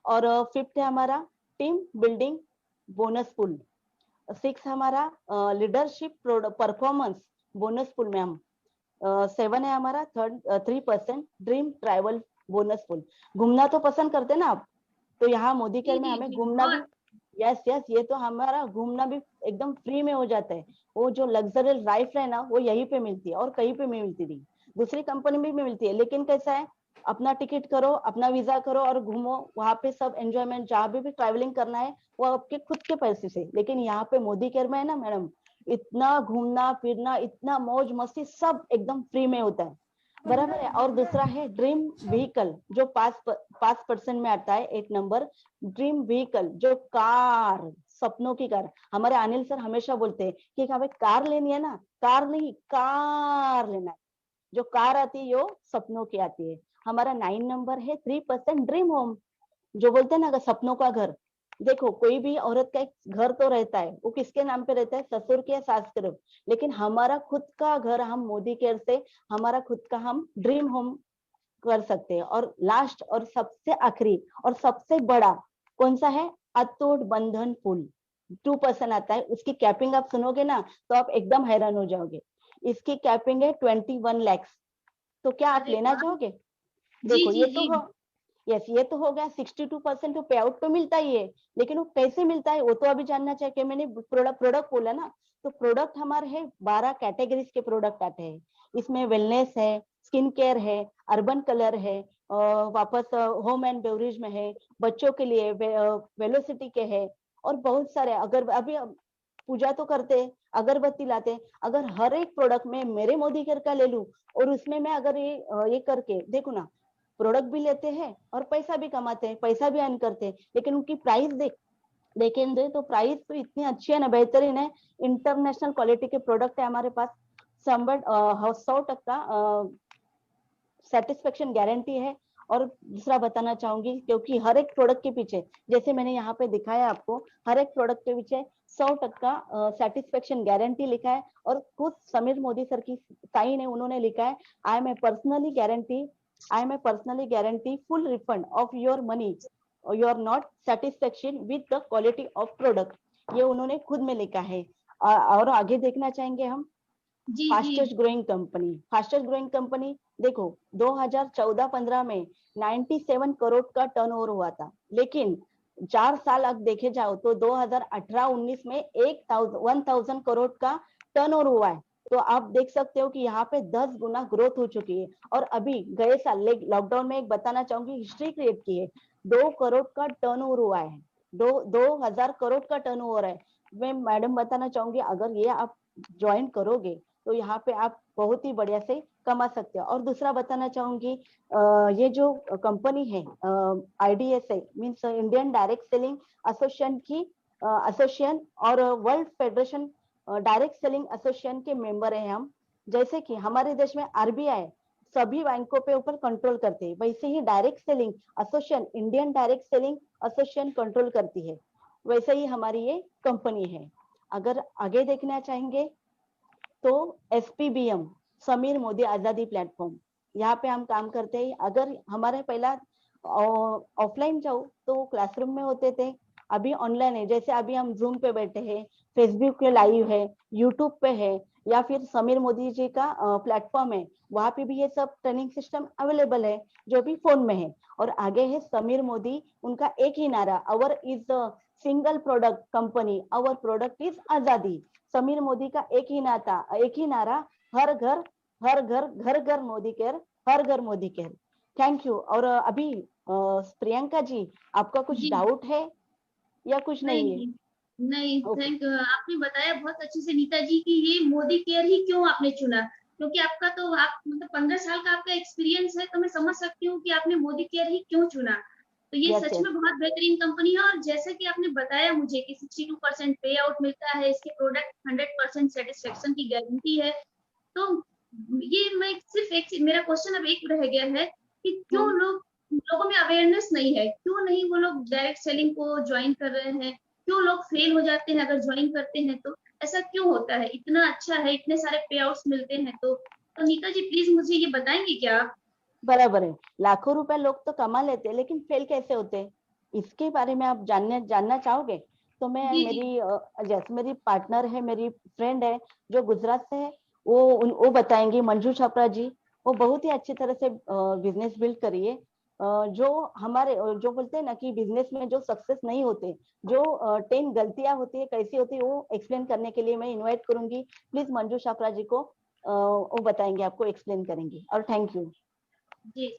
और फिफ्थ है हमारा टीम बिल्डिंग बोनस पुल। 6 हमारा लीडरशिप परफॉर्मेंस बोनस पुल में हम 7 है हमारा 3% ड्रीम ट्रैवल बोनस पुल। घूमना तो पसंद करते ना आप, तो यहाँ मोदी केयर में हमें घूमना भी, यस, ये तो हमारा घूमना भी एकदम फ्री में हो जाता है। वो जो लग्जरियस लाइफ है ना, वो यहीं पे मिलती है और कहीं पे मिलती नहीं, दूसरी कंपनी में भी मिलती है। लेकिन कैसा है, अपना टिकट करो, अपना वीजा करो और घूमो, वहां पे सब एंजॉयमेंट, जहाँ भी ट्रैवलिंग करना है वो आपके खुद के पैसे से। लेकिन यहाँ पे मोदी केयर में है ना मैडम, इतना घूमना फिरना, इतना मौज मस्ती सब एकदम फ्री में होता है, बराबर है। और दूसरा है ड्रीम व्हीकल, जो 5% में आता है, 8 नंबर ड्रीम व्हीकल, जो कार, सपनों की कार। हमारे अनिल सर हमेशा बोलते हैं कि हमें कार लेनी है ना, कार नहीं कार लेना है। जो कार आती है वो सपनों की आती है। हमारा 9 नंबर है 3% ड्रीम होम, जो बोलते हैं ना सपनों का घर। देखो कोई भी औरत का एक घर तो रहता है, वो किसके नाम पे रहता है, ससुर के या सास के। लेकिन हमारा खुद का घर हम मोदी केयर से हमारा खुद का हम ड्रीम होम कर सकते हैं। और लास्ट और सबसे आखिरी और सबसे बड़ा कौन सा है, अतुट बंधन फूल 2% आता है। उसकी कैपिंग आप सुनोगे ना तो आप एकदम हैरान हो जाओगे। इसकी कैपिंग है 21 लाख। तो क्या आप लेना चाहोगे? देखो जी ये जी तो जी हो, यस ये तो हो गया 62% तो पे आउट तो मिलता ही है। लेकिन वो कैसे मिलता है वो तो अभी जानना चाहिए। मैंने प्रोडक्ट बोला ना, तो प्रोडक्ट हमारे है 12 कैटेगरीज के प्रोडक्ट आते हैं। इसमें वेलनेस है, स्किन केयर है, अर्बन कलर है, वापस होम एंड बेवरेज में है, बच्चों के लिए वेलोसिटी के है, और बहुत सारे। अगर अभी पूजा तो करते हैं, अगरबत्ती लाते हैं। अगर हर एक प्रोडक्ट में मेरे मोदी केयर का ले लूं और उसमें मैं अगर ये करके देखो ना, प्रोडक्ट भी लेते हैं और पैसा भी कमाते हैं, पैसा भी अर्न करते हैं। लेकिन उनकी प्राइस देखेंगे तो प्राइस तो इतनी अच्छी है ना, बेहतरीन है। इंटरनेशनल क्वालिटी के प्रोडक्ट है हमारे पास। 100% सेटिस्फेक्शन गारंटी है। और दूसरा बताना चाहूंगी, क्योंकि हर एक प्रोडक्ट के पीछे, जैसे मैंने यहाँ पे दिखाया आपको, हर एक प्रोडक्ट के पीछे 100% सेटिस्फेक्शन गारंटी लिखा है। और खुद समीर मोदी सर की साइन है, उन्होंने लिखा है, I am a personally guarantee full refund of your money you are not satisfaction with the quality of product. ये उन्होंने खुद में लिखा है। और आगे देखना चाहेंगे हम, जी फास्टेस्ट ग्रोइंग कंपनी। देखो 2014-15 में 97 करोड़ का टर्नओवर हुआ था। लेकिन 4 साल अब देखे जाओ तो 2018-19 में 1000 करोड़ का टर्नओवर हुआ है। तो आप देख सकते हो कि यहाँ पे 10 गुना ग्रोथ हो चुकी है। और अभी गए साल लॉकडाउन में एक बताना चाहूंगी, हिस्ट्री क्रिएट की है। 2 करोड़ का टर्नओवर हुआ है, 2000 करोड़ का टर्नओवर है। मैं मैडम बताना चाहूंगी, अगर ये आप ज्वाइन करोगे तो यहाँ पे आप बहुत ही बढ़िया से कमा सकते हो। और दूसरा बताना चाहूंगी, ये जो कंपनी है IDSA means Indian direct selling association की एसोसिएशन और world federation direct selling association के मेंबर हैं हम। जैसे कि हमारे देश में RBI सभी बैंकों पे ऊपर कंट्रोल करते हैं, वैसे ही direct selling association, Indian direct selling association control करती है। वैसे ही हमारी ये कंपनी है। अगर आगे देखना चाहेंगे तो SPBM समीर मोदी आजादी प्लेटफॉर्म, यहाँ पे हम काम करते हैं। अगर हमारे पहला ऑफलाइन जाओ तो क्लासरूम में होते थे, अभी ऑनलाइन है। जैसे अभी हम जूम पे बैठे हैं, फेसबुक पे लाइव है, यूट्यूब पे है, या फिर समीर मोदी जी का प्लेटफॉर्म है, वहां पे भी ये सब ट्रेनिंग सिस्टम अवेलेबल है जो भी फोन में है। और आगे है समीर मोदी, उनका एक ही नारा, our is the single product company, our product is आजादी। समीर मोदी का एक ही नारा, हर घर मोदी केयर, हर घर मोदी केयर। Thank you. और अभी प्रियंका जी, आपका कुछ जी। डाउट है या कुछ नहीं है? नहीं, Okay. Thank you. आपने बताया बहुत अच्छे से नीता जी कि ये मोदी केयर ही क्यों आपने चुना, क्योंकि आपका तो आप मतलब 15 साल का आपका एक्सपीरियंस है, तो मैं समझ सकती हूँ कि आपने मोदी केयर ही क्यों चुना। तो ये Yes, सच yes. में बहुत बेहतरीन कंपनी है। और जैसे कि आपने बताया मुझे कि 62% पे आउट मिलता है, इसके प्रोडक्ट 100% सेटिस्फेक्शन की गारंटी है। तो ये मैं सिर्फ एक, मेरा क्वेश्चन अब एक रह गया है कि क्यों लोगों में अवेयरनेस नहीं है, क्यों नहीं वो लोग डायरेक्ट सेलिंग को ज्वाइन कर रहे हैं, क्यों लोग फेल हो जाते हैं अगर ज्वाइन करते हैं तो? ऐसा क्यों होता है? इतना अच्छा है, इतने सारे पे आउट्स मिलते हैं। तो नीता जी प्लीज मुझे ये बताएंगे क्या? बराबर है, लाखों रुपए लोग तो कमा लेते हैं, लेकिन फेल कैसे होते हैं, इसके बारे में आप जानना चाहोगे? तो मैं मेरी पार्टनर है, मेरी फ्रेंड है जो गुजरात से है, वो बताएंगी, मंजू छपरा जी। वो बहुत ही अच्छी तरह से बिजनेस बिल्ड करी है। जो हमारे जो बोलते हैं ना कि बिजनेस में जो सक्सेस नहीं होते, जो 10 गलतियां होती है, कैसी होती है, वो एक्सप्लेन करने के लिए मैं इनवाइट करूंगी। प्लीज मंजू छपरा जी को, वो बताएंगे, आपको एक्सप्लेन करेंगी। और थैंक यू। जी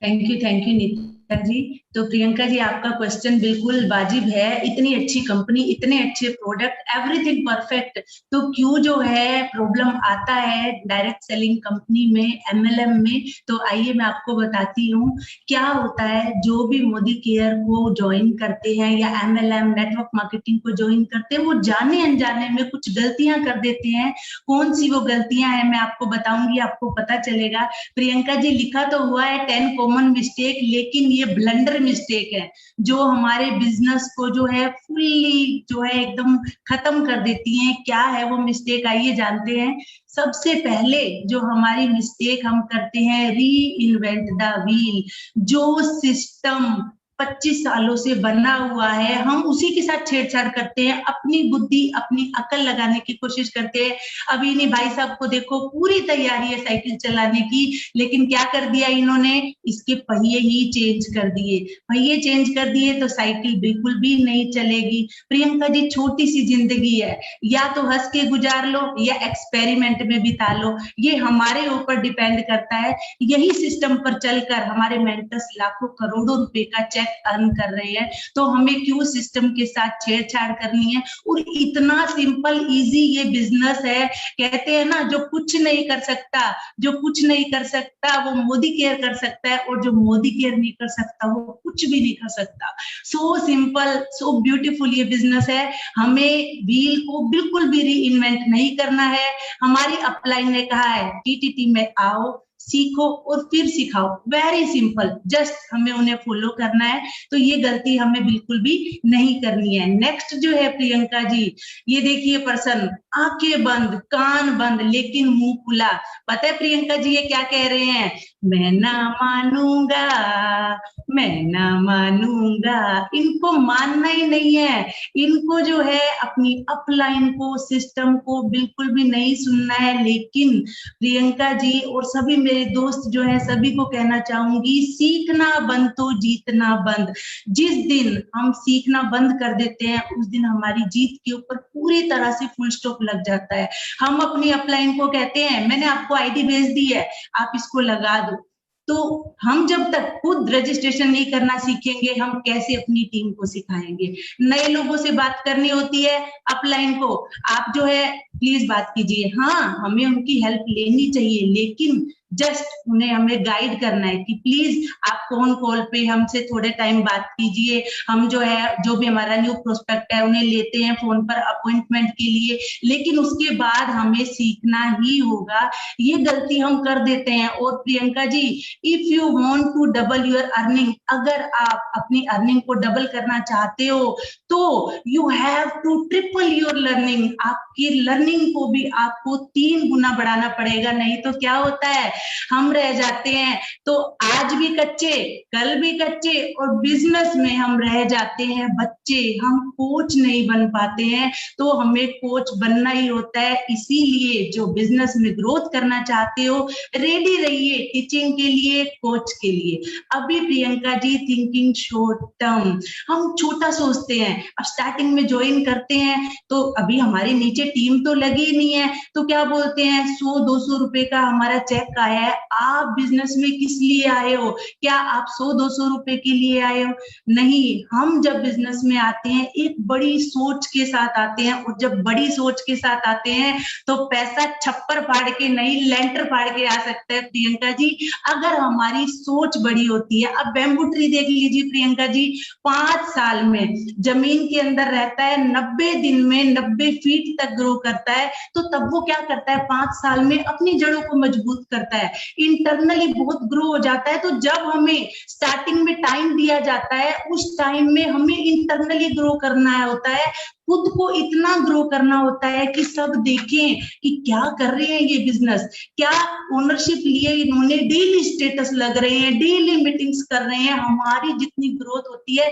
जी, थैंक यू नीता जी। तो प्रियंका जी, आपका क्वेश्चन बिल्कुल वाजिब है। इतनी अच्छी कंपनी, इतने अच्छे प्रोडक्ट, एवरीथिंग परफेक्ट, तो क्यों जो है प्रॉब्लम आता है डायरेक्ट सेलिंग कंपनी में, MLM में? तो आइए मैं आपको बताती हूँ क्या होता है। जो भी मोदी केयर को ज्वाइन करते हैं या MLM नेटवर्क मार्केटिंग को ज्वाइन करते हैं, वो जाने अनजाने में कुछ गलतियां कर देते हैं। कौन सी वो गलतियां हैं मैं आपको बताऊंगी, आपको पता चलेगा। प्रियंका जी, लिखा तो हुआ है 10 कॉमन मिस्टेक, लेकिन ये ये ब्लंडर मिस्टेक है जो हमारे बिजनेस को जो है फुल्ली जो है एकदम खत्म कर देती है। क्या है वो मिस्टेक, आइए जानते हैं। सबसे पहले जो हमारी मिस्टेक हम करते हैं, री इन्वेंट द व्हील। जो सिस्टम 25 सालों से बना हुआ है हम उसी के साथ छेड़छाड़ करते हैं, अपनी बुद्धि अपनी अकल लगाने की कोशिश करते हैं। अभी नहीं भाई साहब को देखो, पूरी तैयारी है साइकिल चलाने की, लेकिन क्या कर दिया इन्होंने, इसके पहिए ही चेंज कर दिए। पहिए चेंज कर दिए तो साइकिल बिल्कुल भी नहीं चलेगी। प्रियंका जी, छोटी सी जिंदगी है, या तो हंस के गुजार लो या एक्सपेरिमेंट में बिता लो, ये हमारे ऊपर डिपेंड करता है। यही सिस्टम पर चलकर हमारे मेंटर्स लाखों करोड़ों रुपए का चेक अर्न कर रहे हैं, तो हमें क्यों सिस्टम के साथ छेड़छाड़ करनी है। और इतना सिंपल इजी ये बिजनेस है। कहते हैं ना, जो कुछ नहीं कर सकता, जो कुछ नहीं कर सकता वो मोदी केयर कर सकता है, और जो मोदी केयर नहीं कर सकता वो कुछ भी नहीं कर सकता। सो सिंपल, सो ब्यूटीफुल ये बिजनेस है। हमें व्हील को बिल्कुल भी री इन्वेंट नहीं करना है। हमारी अपलाइन ने कहा है टीटीटी में आओ, सीखो और फिर सिखाओ। वेरी सिंपल, जस्ट हमें उन्हें फॉलो करना है। तो ये गलती हमें बिल्कुल भी नहीं करनी है। नेक्स्ट जो है प्रियंका जी, ये देखिए पर्सन, आंखें बंद कान बंद लेकिन मुंह खुला। पता है प्रियंका जी ये क्या कह रहे हैं, मैं ना मानूंगा, मैं ना मानूंगा। इनको मानना ही नहीं है, इनको जो है अपनी अपलाइन को, सिस्टम को बिल्कुल भी नहीं सुनना है। लेकिन प्रियंका जी और सभी मेरे दोस्त जो है, सभी को कहना चाहूंगी, सीखना बंद तो जीतना बंद। जिस दिन हम सीखना बंद कर देते हैं उस दिन हमारी जीत के ऊपर पूरी तरह से फुल स्टॉप लग जाता है। हम अपनी अपलाइन को कहते हैं मैंने आपको आईडी भेज दी है, आप इसको लगा दो। तो हम जब तक खुद रजिस्ट्रेशन नहीं करना सीखेंगे, हम कैसे अपनी टीम को सिखाएंगे। नए लोगों से बात करनी होती है अपलाइन को, आप जो है प्लीज बात कीजिए। हाँ, हमें उनकी हेल्प लेनी चाहिए, लेकिन जस्ट उन्हें हमें गाइड करना है कि प्लीज आप फोन कॉल पे हमसे थोड़े टाइम बात कीजिए। हम जो है, जो भी हमारा न्यू प्रोस्पेक्ट है, उन्हें लेते हैं फोन पर अपॉइंटमेंट के लिए, लेकिन उसके बाद हमें सीखना ही होगा। ये गलती हम कर देते हैं। और Priyanka ji, if you want to double your earning, अगर आप अपनी अर्निंग को डबल करना चाहते हो तो you have to triple your learning. आपकी लर्निंग को भी आपको 3 गुना बढ़ाना पड़ेगा, नहीं तो क्या होता है, हम रह जाते हैं। तो आज भी कच्चे, कल भी कच्चे, और बिजनेस में हम रह जाते हैं बच्चे, हम कोच नहीं बन पाते हैं। तो हमें कोच बनना ही होता है। इसीलिए जो बिजनेस में ग्रोथ करना चाहते हो, रेडी रहिए टीचिंग के लिए, कोच के लिए। अभी Priyanka ji, thinking short term, हम छोटा सोचते हैं। अब स्टार्टिंग में ज्वाइन करते हैं तो अभी हमारे नीचे टीम तो लगी नहीं है, तो क्या बोलते हैं, 100-200 रुपए का हमारा चेक आया है, आप बिजनेस में किस लिए आए हो? क्या आप 100-200 रुपए के लिए आए हो? नहीं, हम जब बिजनेस में आते हैं एक बड़ी सोच के साथ आते हैं, और जब बड़ी सोच के साथ आते हैं तो पैसा छप्पर फाड़ के नहीं, लेंटर फाड़ के आ सकता है प्रियंका जी, अगर हमारी सोच बड़ी होती है। अब बैम्बू ट्री देख लीजिए प्रियंका जी, 5 साल में जमीन के अंदर रहता है, 90 दिन में 90 फीट तक ग्रो करता है। तो तब वो क्या करता है, 5 साल में अपनी जड़ों को मजबूत करता है, इंटरनली बहुत ग्रो हो जाता है। तो जब हमें स्टार्टिंग में टाइम दिया जाता है, उस टाइम में हमें इंटरनली ग्रो करना होता है, खुद को इतना ग्रो करना होता है कि सब देखें कि क्या कर रहे हैं ये बिजनेस, क्या ओनरशिप लिए इन्होंने, डेली स्टेटस लग रहे हैं, डेली मीटिंग्स कर रहे हैं। हमारी जितनी ग्रोथ होती है,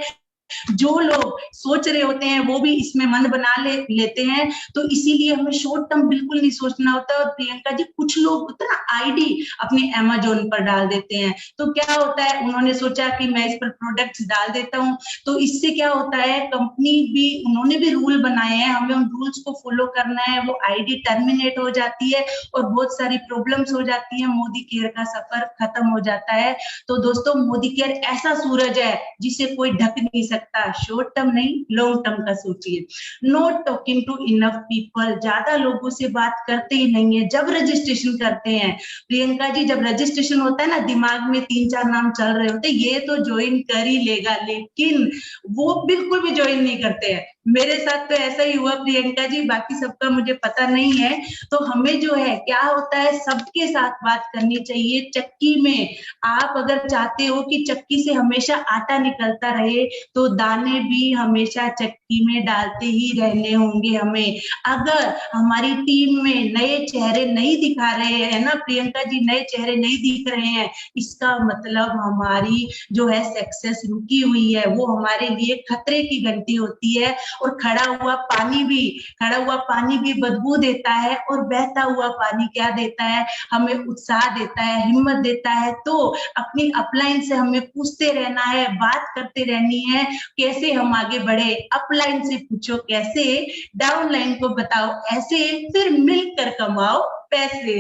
जो लोग सोच रहे होते हैं वो भी इसमें मन बना लेते हैं। तो इसीलिए हमें शॉर्ट टर्म बिल्कुल नहीं सोचना होता। और प्रियंका जी, कुछ लोग होता है ना, आईडी अपने अमेजोन पर डाल देते हैं, तो क्या होता है, उन्होंने सोचा कि मैं इस पर प्रोडक्ट्स डाल देता हूँ, तो इससे क्या होता है, कंपनी भी, उन्होंने भी रूल बनाए हैं, हमें उन रूल्स को फॉलो करना है। वो आईडी टर्मिनेट हो जाती है और बहुत सारी प्रॉब्लम्स हो जाती है, मोदी केयर का सफर खत्म हो जाता है। तो दोस्तों, मोदी केयर ऐसा सूरज है जिसे कोई ढक नहीं सकता। सकता, शॉर्ट टर्म नहीं लॉन्ग टर्म का सोचिए। Not talking to enough people, ज्यादा लोगों से बात करते ही नहीं है जब रजिस्ट्रेशन करते हैं। प्रियंका जी जब रजिस्ट्रेशन होता है ना, दिमाग में 3-4 नाम चल रहे होते, ये तो ज्वाइन कर ही लेगा, लेकिन वो बिल्कुल भी ज्वाइन नहीं करते हैं। मेरे साथ तो ऐसा ही हुआ प्रियंका जी, बाकी सबका मुझे पता नहीं है। तो हमें जो है क्या होता है, सबके साथ बात करनी चाहिए। चक्की में आप अगर चाहते हो कि चक्की से हमेशा आटा निकलता रहे, तो दाने भी हमेशा चक्की में डालते ही रहने होंगे हमें। अगर हमारी टीम में नए चेहरे नहीं दिखा रहे हैं ना प्रियंका जी, नए चेहरे नहीं दिख रहे हैं, इसका मतलब हमारी जो है सक्सेस रुकी हुई है, वो हमारे लिए खतरे की घंटी होती है। और खड़ा हुआ पानी भी बदबू देता है, और बहता हुआ पानी क्या देता है, हमें उत्साह देता है, हिम्मत देता है। तो अपनी अपलाइन से हमें पूछते रहना है, बात करते रहनी है, कैसे हम आगे बढ़े। अपलाइन से पूछो कैसे, डाउनलाइन को बताओ ऐसे, फिर मिलकर कमाओ पैसे।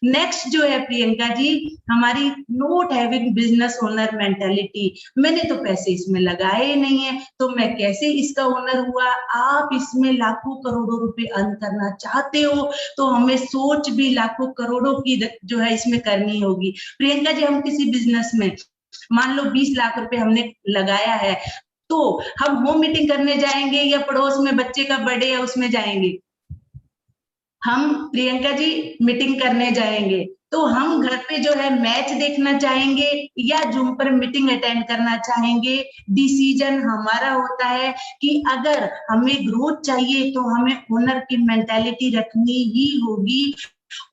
नेक्स्ट जो है प्रियंका जी, हमारी not having business owner mentality. मैंने तो पैसे इसमें लगाए ही नहीं है, तो मैं कैसे इसका ओनर हुआ। आप इसमें लाखों करोड़ों रुपए अर्न करना चाहते हो, तो हमें सोच भी लाखों करोड़ों की जो है इसमें करनी होगी। प्रियंका जी हम किसी बिजनेस में मान लो 20 लाख रुपए हमने लगाया है, तो हम होम मीटिंग करने जाएंगे या पड़ोस में बच्चे का बर्थडे है उसमें जाएंगे? हम प्रियंका जी मीटिंग करने जाएंगे, तो हम घर पे जो है मैच देखना चाहेंगे या जूम पर मीटिंग अटेंड करना चाहेंगे। डिसीजन हमारा होता है कि अगर हमें ग्रोथ चाहिए तो हमें ओनर की मेंटालिटी रखनी ही होगी।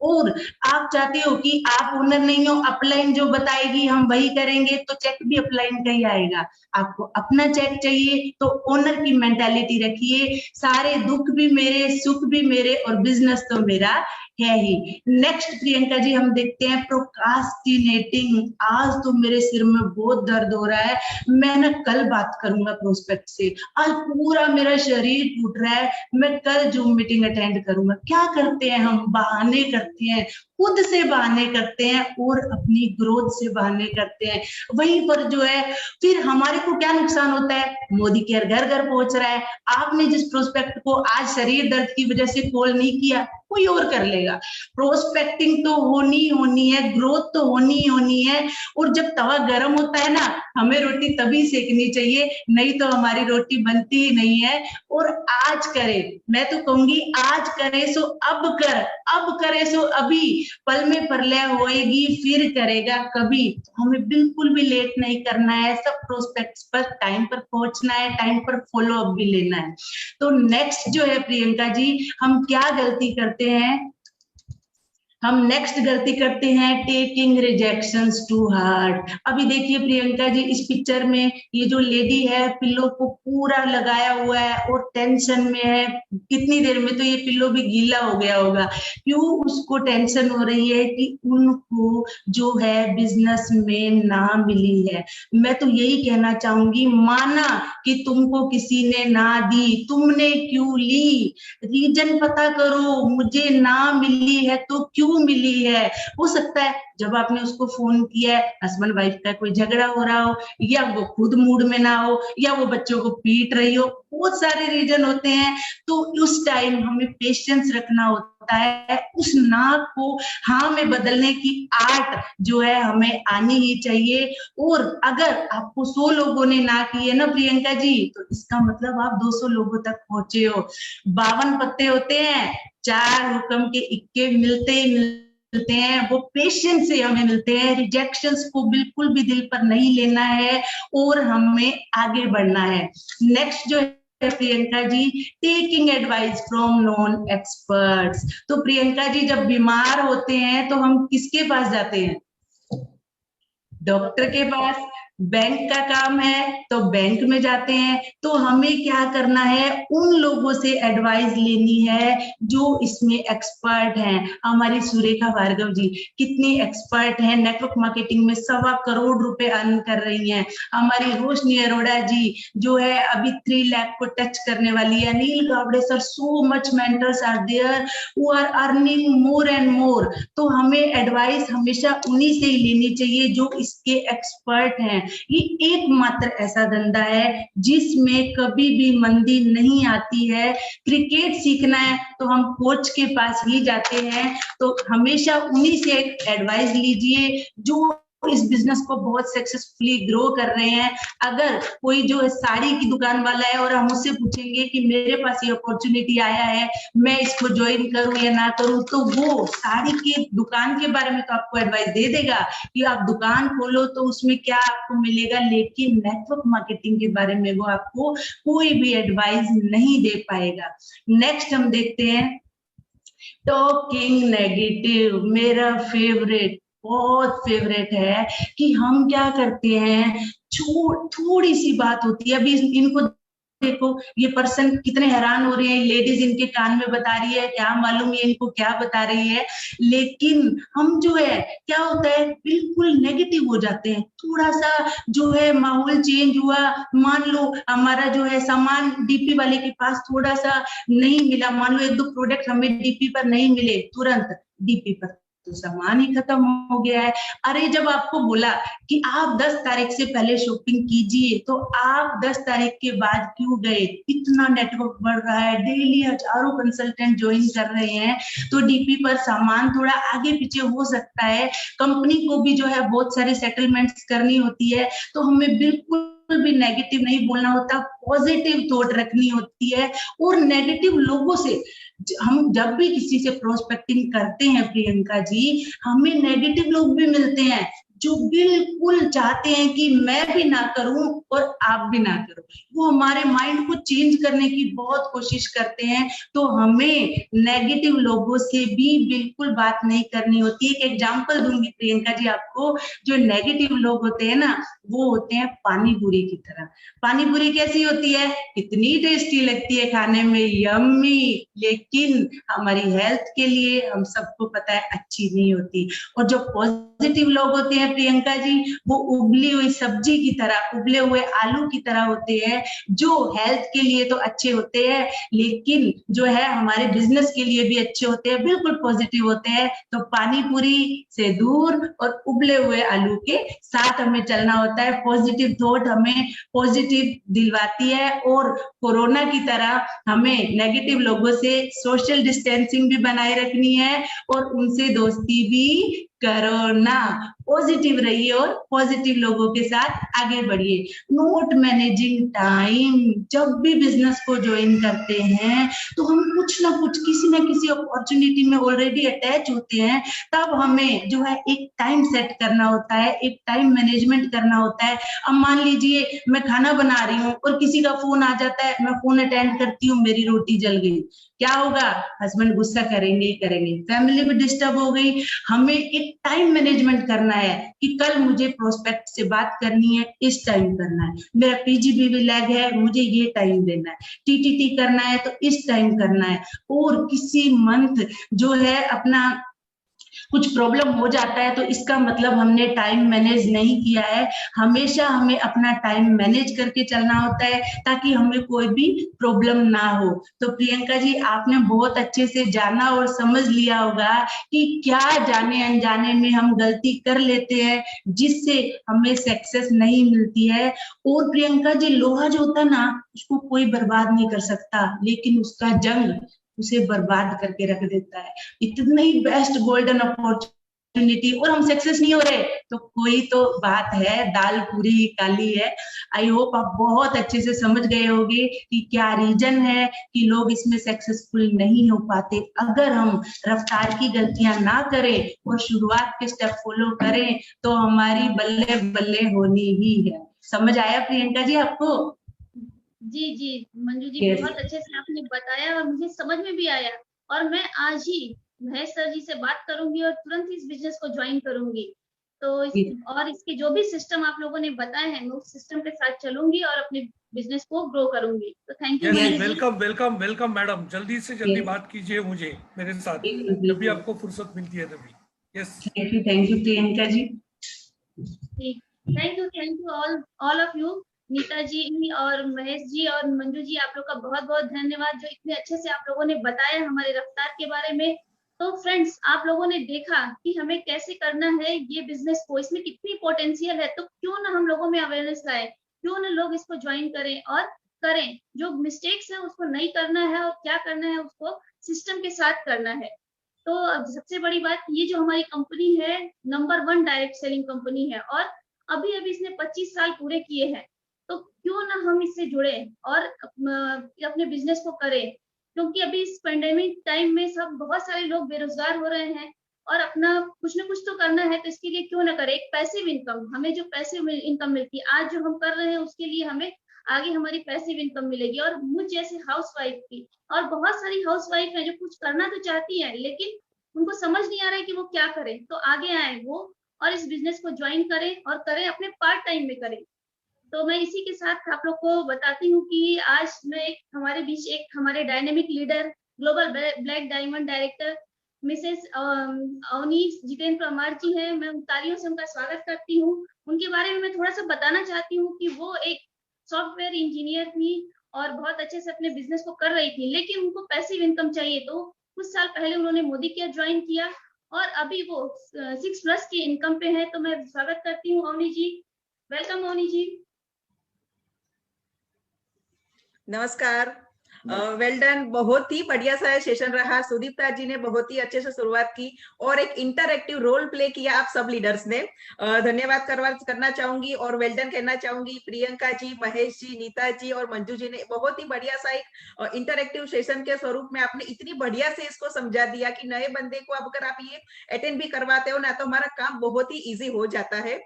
और आप चाहते हो कि आप ओनर नहीं हो, अपलाइन जो बताएगी हम वही करेंगे, तो चेक भी अपलाइन का ही आएगा। आपको अपना चेक चाहिए तो ओनर की मेंटालिटी रखिए, सारे दुख भी मेरे, सुख भी मेरे, और बिजनेस तो मेरा है ही। नेक्स्ट प्रियंका जी हम देखते हैं प्रोक्रास्टिनेटिंग। आज तो मेरे सिर में बहुत दर्द हो रहा है, मैं ना कल बात करूंगा प्रोस्पेक्ट से, आज पूरा मेरा शरीर टूट रहा है, मैं कल जूम मीटिंग अटेंड करूंगा। क्या करते हैं हम, बहाने करते हैं, खुद से बहाने करते हैं और अपनी ग्रोथ से बहाने करते हैं। वहीं पर जो है फिर हमारे को क्या नुकसान होता है, मोदी केयर घर घर पहुंच रहा है। आपने जिस प्रोस्पेक्ट को आज शरीर दर्द की वजह से कॉल नहीं किया, कोई और कर लेगा। प्रोस्पेक्टिंग तो होनी है, ग्रोथ तो होनी है। और जब तवा गर्म होता है ना, हमें रोटी तभी सेकनी चाहिए, नहीं तो हमारी रोटी बनती ही नहीं है। और आज करे, मैं तो कहूंगी आज करे सो अब कर, अब करे सो अभी, पल में प्रलय होएगी फिर करेगा कभी। हमें बिल्कुल भी लेट नहीं करना है, सब प्रोस्पेक्ट्स पर टाइम पर पहुंचना है, टाइम पर फॉलो अप भी लेना है। तो नेक्स्ट जो है प्रियंका जी, हम क्या गलती करते हैं, हम नेक्स्ट गलती करते हैं टेकिंग रिजेक्शंस टू हार्ट। अभी देखिए प्रियंका जी इस पिक्चर में ये जो लेडी है पिल्लो को पूरा लगाया हुआ है और टेंशन में है, कितनी देर में तो ये पिल्लो भी गीला हो गया होगा। क्यों उसको टेंशन हो रही है कि उनको जो है बिजनेस में ना मिली है। मैं तो यही कहना चाहूंगी, माना कि तुमको किसी ने ना दी, तुमने क्यों ली, रीजन पता करो, मुझे ना मिली है तो क्यों मिली है। हो सकता है जब आपने उसको फोन किया है हस्बैंड वाइफ का कोई झगड़ा हो रहा हो, या वो खुद मूड में ना हो, या वो बच्चों को पीट रही हो, बहुत सारे रीजन होते हैं। तो उस टाइम हमें पेशेंस रखना होता है, उस ना को हाँ में बदलने की आर्ट जो है हमें आनी ही चाहिए। और अगर आपको 100 लोगों ने ना की है ना प्रियंका जी, तो इसका मतलब आप 200 लोगों तक पहुंचे हो। 52 पत्ते होते हैं, 4 हुक्म के इक्के मिलते ही मिलते हैं, वो पेशेंस से हमें मिलते हैं। रिजेक्शंस को बिल्कुल भी दिल पर नहीं लेना है और हमें आगे बढ़ना है। नेक्स्ट जो है Priyanka ji, taking advice from non experts. तो प्रियंका जी जब बीमार होते हैं तो हम किसके पास जाते हैं, डॉक्टर के पास। बैंक का काम है तो बैंक में जाते हैं। तो हमें क्या करना है, उन लोगों से एडवाइस लेनी है जो इसमें एक्सपर्ट हैं। हमारी सुरेखा भार्गव जी कितनी एक्सपर्ट हैं, नेटवर्क मार्केटिंग में 1.25 करोड़ रुपए अर्न कर रही हैं। हमारी रोशनी अरोड़ा जी जो है अभी 3 लाख को टच करने वाली है। Anil Gawade sir, so much mentors are there who are earning more and more. तो हमें एडवाइस हमेशा उन्हीं से ही लेनी चाहिए जो इसके एक्सपर्ट हैं। ये एकमात्र ऐसा धंधा है जिसमें कभी भी मंदी नहीं आती है। क्रिकेट सीखना है तो हम कोच के पास ही जाते हैं, तो हमेशा उन्हीं से एडवाइस लीजिए जो इस बिजनेस को बहुत सक्सेसफुली ग्रो कर रहे हैं। अगर कोई जो है साड़ी की दुकान वाला है और हम उससे पूछेंगे कि मेरे पास ये अपॉर्चुनिटी आया है, मैं इसको ज्वाइन करूं या ना करूं, तो वो साड़ी की दुकान के बारे में तो आपको एडवाइस दे देगा कि आप दुकान खोलो तो उसमें क्या आपको मिलेगा, लेकिन नेटवर्क मार्केटिंग के बारे में वो आपको कोई भी एडवाइस नहीं दे पाएगा। नेक्स्ट हम देखते हैं टॉकिंग नेगेटिव। मेरा फेवरेट, बहुत फेवरेट है कि हम क्या करते हैं, थोड़ी सी बात होती है, अभी इनको देखो, ये पर्सन कितने हैरान हो रहे हैं, लेडीज इनके कान में बता रही है, क्या मालूम ये इनको क्या बता रही है, लेकिन हम जो है क्या होता है बिल्कुल नेगेटिव हो जाते हैं। थोड़ा सा जो है माहौल चेंज हुआ, मान लो हमारा जो है सामान डीपी वाले के पास थोड़ा सा नहीं मिला, मान लो 1-2 प्रोडक्ट हमें डीपी पर नहीं मिले, तुरंत डीपी पर तो सामान ही खत्म हो गया है। अरे जब आपको बोला कि आप 10 तारीख से पहले शॉपिंग कीजिए, तो आप 10 तारीख के बाद क्यों गए? इतना नेटवर्क बढ़ रहा है, डेली हजारों कंसल्टेंट ज्वाइन कर रहे हैं, तो डीपी पर सामान थोड़ा आगे पीछे हो सकता है। कंपनी को भी जो है बहुत सारी सेटलमेंट्स करनी होती है, तो हमें बिल्कुल भी नेगेटिव नहीं बोलना होता, पॉजिटिव थॉट रखनी होती है। और नेगेटिव लोगों से हम जब भी किसी से प्रोस्पेक्टिंग करते हैं प्रियंका जी, हमें नेगेटिव लोग भी मिलते हैं जो बिल्कुल चाहते हैं कि मैं भी ना करूं और आप भी ना करो, वो हमारे माइंड को चेंज करने की बहुत कोशिश करते हैं। तो हमें नेगेटिव लोगों से भी बिल्कुल बात नहीं करनी होती। एक एग्जांपल दूंगी प्रियंका जी आपको, जो नेगेटिव लोग होते हैं ना, वो होते हैं पानी पूरी की तरह। पानी पूरी कैसी होती है? इतनी टेस्टी लगती है खाने में, यम्मी, लेकिन हमारी हेल्थ के लिए हम सबको पता है अच्छी नहीं होती। और जो पॉजिटिव लोग होते हैं प्रियंका जी, वो उबली हुई सब्जी की तरह, उबले हुए आलू की तरह होते हैं, जो हेल्थ के लिए तो अच्छे होते हैं, लेकिन जो है हमारे बिजनेस के लिए भी अच्छे होते हैं, बिल्कुल पॉजिटिव होते हैं। तो पानी पूरी से दूर और उबले हुए आलू के साथ हमें चलना होता है। पॉजिटिव थॉट हमें पॉजिटिव दिलवाती है, और कोरोना की तरह हमें नेगेटिव लोगों से सोशल डिस्टेंसिंग भी बनाए रखनी है और उनसे दोस्ती भी करो ना। पॉजिटिव रहिए और पॉजिटिव लोगों के साथ आगे बढ़िए। Note managing time. जब भी बिजनेस को ज्वाइन करते हैं तो हम कुछ ना कुछ किसी ना किसी अपॉर्चुनिटी में ऑलरेडी अटैच होते हैं, तब हमें जो है एक टाइम सेट करना होता है, एक टाइम मैनेजमेंट करना होता है। अब मान लीजिए मैं खाना बना रही हूँ और किसी का फोन आ जाता है, मैं फोन अटेंड करती हूँ, मेरी रोटी जल गई, क्या होगा? हस्बैंड गुस्सा करेंगे ही करेंगे, फैमिली भी डिस्टर्ब हो गई। हमें एक टाइम मैनेजमेंट करना है कि कल मुझे प्रोस्पेक्ट से बात करनी है, इस टाइम करना है, मेरा पीजीबीवी लैग है, मुझे ये टाइम देना है, टीटीटी करना है तो इस टाइम करना है। और किसी मंथ जो है अपना कुछ प्रॉब्लम हो जाता है तो इसका मतलब हमने टाइम मैनेज नहीं किया है। हमेशा हमें अपना टाइम मैनेज करके चलना होता है ताकि हमें कोई भी प्रॉब्लम ना हो। तो प्रियंका जी, आपने बहुत अच्छे से जाना और समझ लिया होगा कि क्या जाने अनजाने में हम गलती कर लेते हैं जिससे हमें सक्सेस नहीं मिलती है। और प्रियंका जी, लोहा जो होता है ना, उसको कोई बर्बाद नहीं कर सकता, लेकिन उसका जंग उसे बर्बाद करके रख देता है। इतनी ही बेस्ट गोल्डन अपॉर्चुनिटी और हम सक्सेस नहीं हो रहे, तो कोई तो बात है, दाल पूरी ही काली है। आई होप आप बहुत अच्छे से समझ गए होंगे कि क्या रीजन है कि लोग इसमें सक्सेसफुल नहीं हो पाते। अगर हम रफ्तार की गलतियां ना करें और शुरुआत के स्टेप फॉलो करें तो हमारी बल्ले बल्ले होनी ही है। समझ आया प्रियंका जी आपको? जी जी मंजू जी, Yes. बहुत अच्छे से आपने बताया और मुझे समझ में भी आया। और मैं आज ही महेश सर जी से बात करूंगी और तुरंत इस बिजनेस को ज्वाइन करूंगी। तो और इसके जो भी सिस्टम आप लोगों ने बताए हैं, मैं उस सिस्टम के साथ चलूंगी और अपने बिजनेस को ग्रो करूंगी। तो thank you. Welcome welcome welcome madam, जल्दी से जल्दी बात कीजिए मुझे, मेरे साथ, जब भी आपको फुर्सत मिलती है तभी। Yes, thank you Priyanka ji. Thank you all of you. Neeta ji और महेश जी और मंजू जी, आप लोग का बहुत बहुत धन्यवाद जो इतने अच्छे से आप लोगों ने बताया हमारे रफ्तार के बारे में। तो फ्रेंड्स, आप लोगों ने देखा कि हमें कैसे करना है ये बिजनेस को, इसमें कितनी पोटेंशियल है, तो क्यों ना हम लोगों में अवेयरनेस लाए, क्यों ना लोग इसको ज्वाइन करें और करें। जो मिस्टेक्स है उसको नहीं करना है और क्या करना है उसको सिस्टम के साथ करना है। तो सबसे बड़ी बात, ये जो हमारी कंपनी है नंबर 1 डायरेक्ट सेलिंग कंपनी है और अभी अभी इसने 25 साल पूरे किए हैं। तो क्यों ना हम इससे जुड़े और अपने बिजनेस को करें, क्योंकि अभी इस पेंडेमिक टाइम में सब बहुत सारे लोग बेरोजगार हो रहे हैं और अपना कुछ ना कुछ तो करना है, तो इसके लिए क्यों ना करें एक पैसिव इनकम। हमें जो पैसिव इनकम मिलती है आज जो हम कर रहे हैं उसके लिए हमें आगे हमारी पैसिव इनकम मिलेगी। और मुझ जैसे हाउसवाइफ की और बहुत सारी हाउसवाइफ है जो कुछ करना तो चाहती है लेकिन उनको समझ नहीं आ रहा है कि वो क्या करें, तो आगे आए वो और इस बिजनेस को ज्वाइन करें और करें अपने पार्ट टाइम में करें। तो मैं इसी के साथ आप लोग को बताती हूँ कि आज मैं हमारे बीच एक हमारे dynamic leader, global black diamond director Mrs Avni Jitendra Parmar ji हैं। मैं तालियों से उनका स्वागत करती हूँ। उनके बारे में मैं थोड़ा सा बताना चाहती हूँ कि वो एक सॉफ्टवेयर इंजीनियर थी और बहुत अच्छे से अपने बिजनेस को कर रही थी, लेकिन उनको पैसिव इनकम चाहिए। तो कुछ साल पहले उन्होंने मोदी केयर ज्वाइन किया और अभी वो 6+ की इनकम पे है। तो मैं स्वागत करती हूँ अवनी जी। वेलकम अवनी जी। नमस्कार, वेल डन। बहुत ही बढ़िया सा सेशन रहा। सुदीप्ता जी ने बहुत ही अच्छे से शुरुआत की और एक इंटरएक्टिव रोल प्ले किया आप सब लीडर्स ने। धन्यवाद करना चाहूंगी और वेल डन कहना चाहूंगी प्रियंका जी, महेश जी, नीता जी और मंजू जी ने बहुत ही बढ़िया सा एक इंटरएक्टिव सेशन के स्वरूप में आपने इतनी बढ़िया से इसको समझा दिया कि नए बंदे को अब अगर आप ये अटेंड भी करवाते हो ना तो हमारा काम बहुत ही ईजी हो जाता है।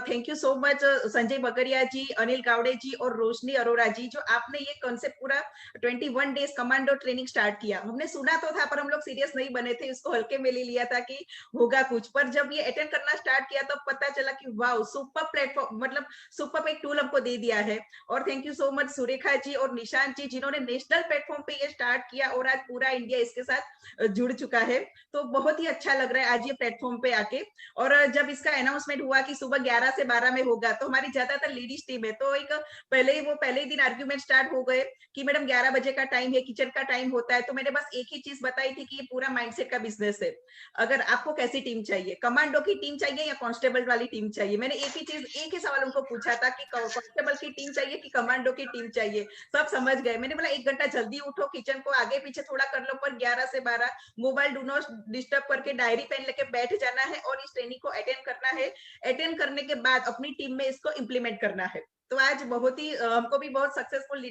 Thank you so much Sanjay बकरिया जी, अनिल गावड़े जी और रोशनी अरोरा जी, जो आपने ये कॉन्सेप्ट पूरा 21 डेज कमांडो ट्रेनिंग स्टार्ट किया। हमने सुना तो था पर हम लोग सीरियस नहीं बने थे, इसको हल्के में ले लिया था कि होगा कुछ, पर जब ये अटेंड करना स्टार्ट किया तो पता चला कि वाह सुपर प्लेटफॉर्म, मतलब सुपर एक टूल हमको दे दिया है। और thank you so much Surekha ji और निशांत जी जिन्होंने नेशनल प्लेटफॉर्म पे ये स्टार्ट किया और आज पूरा इंडिया इसके साथ जुड़ चुका है। तो बहुत ही अच्छा लग रहा है आज ये प्लेटफॉर्म पे आके। और जब इसका अनाउंसमेंट हुआ कि सुबह 11 से 12 में होगा तो हमारी ज्यादातर लेडीज टीम है, तो एक पहले ही दिन आर्ग्यूमेंट स्टार्ट हो गए कि मैडम 11 बजे का टाइम है, किचन का टाइम होता है। तो मैंने बस एक ही चीज बताई थी कि ये पूरा माइंडसेट का बिजनेस है। अगर आपको कैसी टीम चाहिए, कमांडो की टीम चाहिए या कांस्टेबल वाली टीम चाहिए, मैंने एक ही सवाल उनको पूछा था कि कांस्टेबल की टीम चाहिए कि कमांडो की टीम चाहिए। सब समझ गए। मैंने बोला 1 घंटा जल्दी उठो, किचन को आगे पीछे थोड़ा कर लो, पर 11 से 12 मोबाइल डू नॉट डिस्टर्ब करके डायरी पेन लेके बैठ जाना है और इस ट्रेनिंग को अटेंड करना है। अटेंड करने के बाद अपनी टीम में इसको इम्प्लीमेंट करना है। तो आज बहुत ही हमको भी बहुत सक्सेसफुल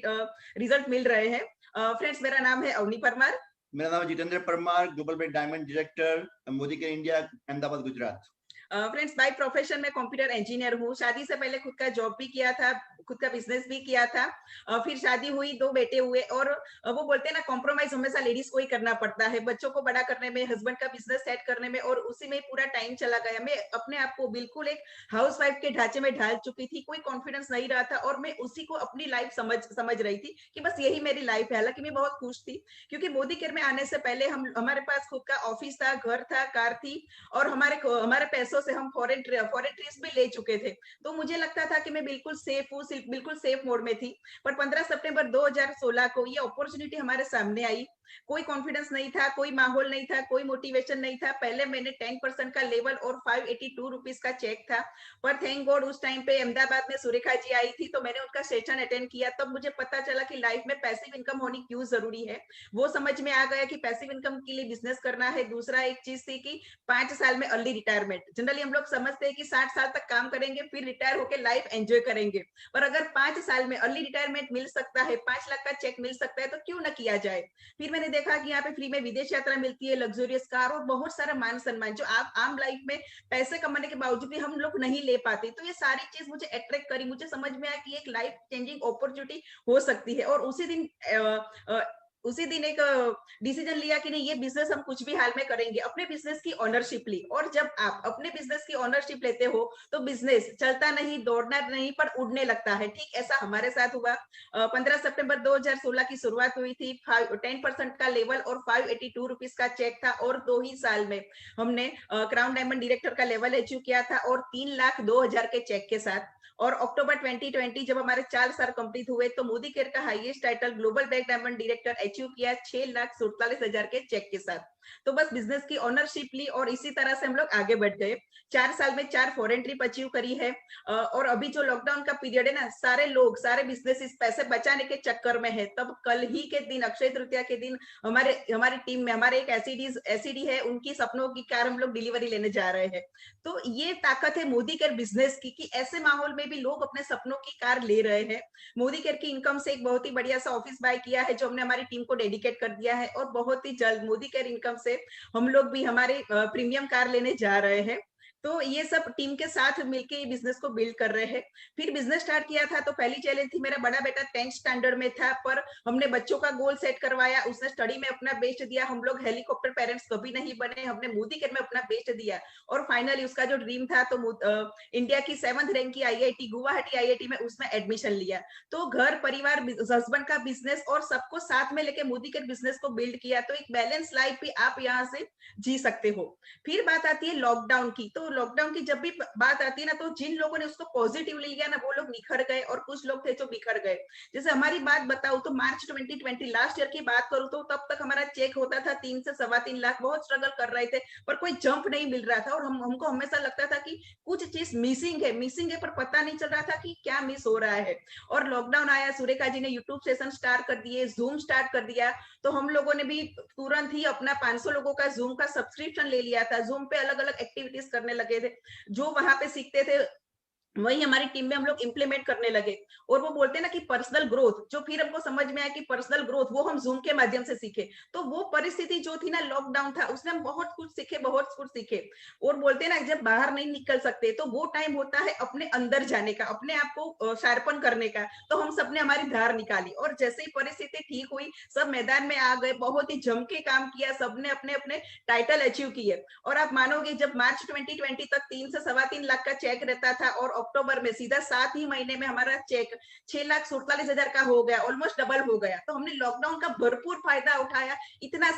रिजल्ट मिल रहे हैं। फ्रेंड्स, मेरा नाम है अवनी परमार। मेरा नाम है Jitendra Parmar, global black diamond director, Modi care India, Ahmedabad, Gujarat. Friends, by profession में कंप्यूटर इंजीनियर हूँ। शादी से पहले खुद का जॉब भी किया था, खुद का बिजनेस भी किया था। फिर शादी हुई, 2 बेटे हुए और वो बोलते हैं ना कॉम्प्रोमाइज हमेशा लेडीज को ही करना पड़ता है, बच्चों को बड़ा करने में, हस्बैंड का बिजनेस सेट करने में, और उसी में पूरा टाइम चला गया। मैं अपने आप को बिल्कुल एक हाउसवाइफ के ढांचे में ढाल चुकी थी, कोई कॉन्फिडेंस नहीं रहा था और मैं उसी को अपनी लाइफ समझ रही थी कि बस यही मेरी लाइफ है। हालांकि मैं बहुत खुश थी क्योंकि मोदी केयर में आने से पहले हमारे पास खुद का ऑफिस था, घर था, कार थी और हमारे पैसों से हम फॉरेन ट्रिप्स भी ले चुके थे। तो मुझे लगता था कि मैं बिल्कुल सेफ हूँ, बिल्कुल सेफ मोड में थी। पर 15 सितंबर 2016 को ये अपॉर्चुनिटी हमारे सामने आई। कोई कॉन्फिडेंस नहीं था, कोई माहौल नहीं था, कोई मोटिवेशन नहीं था। पहले मैंने 10% का लेवल और 582 रुपीज का चेक था। पर थैंक गॉड उस टाइम पे अहमदाबाद में सुरेखा जी आई थी तो मैंने उनका सेशन अटेंड किया। तब मुझे पता चला कि लाइफ में पैसिव इनकम होनी क्यों जरूरी है। वो समझ में आ गया कि पैसिव इनकम के लिए बिजनेस करना है। दूसरा एक चीज थी कि 5 साल में अर्ली रिटायरमेंट। जनरली हम लोग समझते हैं कि 60 साल तक काम करेंगे फिर रिटायर होकर लाइफ एंजॉय करेंगे, पर अगर 5 साल में अर्ली रिटायरमेंट मिल सकता है, 5 लाख का चेक मिल सकता है, तो क्यों ना किया जाए। फिर मैंने देखा कि यहाँ पे फ्री में विदेश यात्रा मिलती है, लग्जरियस कार और बहुत सारा मान सम्मान जो आप आम लाइफ में पैसे कमाने के बावजूद भी हम लोग नहीं ले पाते। तो ये सारी चीज मुझे अट्रैक्ट करी। मुझे समझ में आया कि एक लाइफ चेंजिंग अपॉर्चुनिटी हो सकती है और उसी दिन एक डिसीजन लिया कि नहीं, ये बिजनेस हम कुछ भी हाल में करेंगे। अपने बिजनेस की ओनरशिप ली और जब आप अपने बिजनेस की ओनरशिप लेते हो तो बिजनेस चलता नहीं, दौड़ना नहीं, पर उड़ने लगता है। ठीक ऐसा हमारे साथ हुआ। 15 सितंबर 2016 की शुरुआत हुई थी। 10% का लेवल और 582 रुपीज का चेक था और 2 ही साल में हमने क्राउन डायमंड डायरेक्टर का लेवल अचीव किया था और 3,02,000 के चेक के साथ। और अक्टूबर 2020 जब हमारे 4 साल कंप्लीट हुए तो मोदी केयर का highest title global black diamond director achieve किया 6,47,000 के चेक के साथ। तो बस बिजनेस की ओनरशिप ली और इसी तरह से हम लोग आगे बढ़ गए। 4 साल में 4 फॉरेन ट्रिप अचीव करी है। और अभी जो लॉकडाउन का पीरियड है ना, सारे लोग सारे बिजनेस पैसे बचाने के चक्कर में है। तब कल ही के दिन अक्षय तृतीया के दिन हमारी टीम में हमारे एक एसईडी है, उनकी सपनों की कार हम लोग डिलीवरी लेने जा रहे हैं। तो ये ताकत है मोदी केयर बिजनेस की कि ऐसे माहौल में भी लोग अपने सपनों की कार ले रहे हैं। मोदी केयर की इनकम से एक बहुत ही बढ़िया सा ऑफिस बाय किया है जो हमने हमारी टीम को डेडिकेट कर दिया है, और बहुत ही जल्द मोदी केयर इनकम से हम लोग भी हमारे प्रीमियम कार लेने जा रहे हैं। तो ये सब टीम के साथ मिलके बिजनेस को बिल्ड कर रहे हैं। फिर बिजनेस स्टार्ट किया था तो पहली चैलेंज थी, मेरा बड़ा बेटा 10th स्टैंडर्ड में था, पर हमने बच्चों का गोल सेट करवाया, उसने स्टडी में अपना बेस्ट दिया। हम लोग हेलीकॉप्टर पेरेंट्स कभी नहीं बने, हमने मोदी केयर में अपना बेस्ट दिया, और फाइनली उसका जो ड्रीम था तो इंडिया की 7th रैंक की IIT गुवाहाटी IIT में उसमें एडमिशन लिया। तो घर परिवार हस्बैंड का बिजनेस और सबको साथ में लेके मोदी केयर बिजनेस को बिल्ड किया। तो एक बैलेंस लाइफ भी आप यहाँ से जी सकते हो। फिर बात आती है लॉकडाउन की। तो लॉकडाउन की जब भी बात आती है ना, तो जिन लोगों ने उसको पॉजिटिवली लिया ना, वो लोग निखर गए, और कुछ लोग थे जो बिखर गए। जैसे हमारी बात बताऊं तो मार्च 2020 लास्ट ईयर की बात करूं तो तब तक हमारा चेक होता था 3 से 3.25 लाख। बहुत स्ट्रगल कर रहे थे, पर कोई जंप नहीं मिल रहा था, और हमको हमेशा लगता था कि कुछ चीज मिसिंग है, पर पता नहीं चल रहा था कि क्या मिस हो रहा है। और लॉकडाउन आया, सुरेखा जी ने यूट्यूब सेशन स्टार्ट कर दिए, जूम स्टार्ट कर दिया, तो हम लोगों ने भी तुरंत ही अपना 500 लोगों का जूम का सब्सक्रिप्शन ले लिया था। जूम पे अलग अलग एक्टिविटीज करने लगे थे, जो वहां पे सीखते थे वही हमारी टीम में हम लोग इंप्लीमेंट करने लगे। और वो बोलते हैं ना कि पर्सनल ग्रोथ, जो फिर हमको समझ में आया कि पर्सनल ग्रोथ वो हम जूम के माध्यम से सीखे। तो वो परिस्थिति जो थी ना, लॉकडाउन था, उसने हम बहुत कुछ सीखे। और बोलते हैं ना, जब बाहर नहीं निकल सकते तो वो टाइम होता है अपने अंदर जाने का, अपने आप को शार्पन करने का। तो हम सबने हमारी धार निकाली, और जैसे ही परिस्थिति ठीक हुई सब मैदान में आ गए, बहुत ही जम के काम किया, सबने अपने अपने टाइटल अचीव किए। और आप मानोगे, जब मार्च 2020 तक 3 से 3.25 लाख का चेक रहता था, और अक्टूबर में सीधा 7 ही महीने में हमारा चेक 6,47,000 का हो गया, ऑलमोस्ट डबल हो गया। तो हमने लॉकडाउन का भरपूर फायदा उठाया, इतना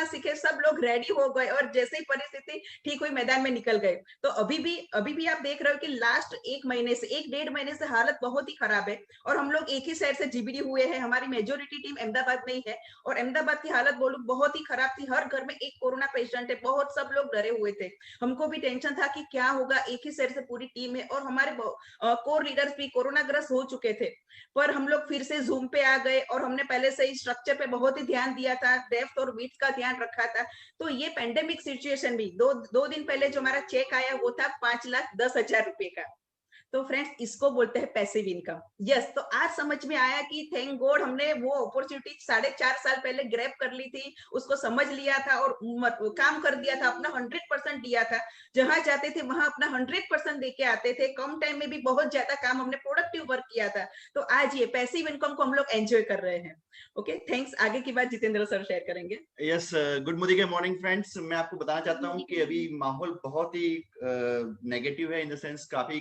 सीखे, सब लोग रेडी हो गए, और जैसे ही परिस्थिति ठीक हुई मैदान में निकल गए। तो अभी भी आप देख रहे हो कि लास्ट 1.5 महीने से हालत बहुत ही खराब है, और हम लोग एक ही शहर से जीबीडी हुए हैं। हमारी मेजोरिटी टीम अहमदाबाद में ही है, और अहमदाबाद की हालत बोलूं बहुत ही खराब थी। हर घर में एक कोरोना पेशेंट है, बहुत सब लोग डरे हुए थे। हमको भी टेंशन था कि क्या होगा, एक ही शहर से पूरी टीम है, और हमारे कोर लीडर्स भी कोरोना ग्रस्त हो चुके थे। पर हम लोग फिर से जूम पे आ गए, और हमने पहले से ही स्ट्रक्चर पे बहुत ही ध्यान दिया था, डेप्थ और विड्थ का ध्यान रखा था। तो ये पेंडेमिक सिचुएशन भी दो दिन पहले जो हमारा चेक आया वो था 5,10,000 रुपए का। तो फ्रेंड्स, इसको बोलते हैं पैसिव इनकम। यस, तो आज समझ में आया कि थैंक गॉड हमने वो अपॉर्चुनिटी 4.5 साल पहले ग्रैब कर ली थी, उसको समझ लिया था और काम कर दिया था, अपना 100% दिया था। जहां जाते थे वहां अपना 100% देके आते थे, कम टाइम में भी बहुत ज्यादा काम हमने प्रोडक्टिव वर्क किया था। तो आज ये पैसिव इनकम को हम लोग एंजॉय कर रहे हैं। Okay, thanks. आगे की बात जितेंद्र सर शेयर करेंगे। यस, गुड मोदी के मॉर्निंग फ्रेंड्स। मैं आपको बताना चाहता हूं कि अभी माहौल बहुत ही नेगेटिव है, इन द सेंस काफी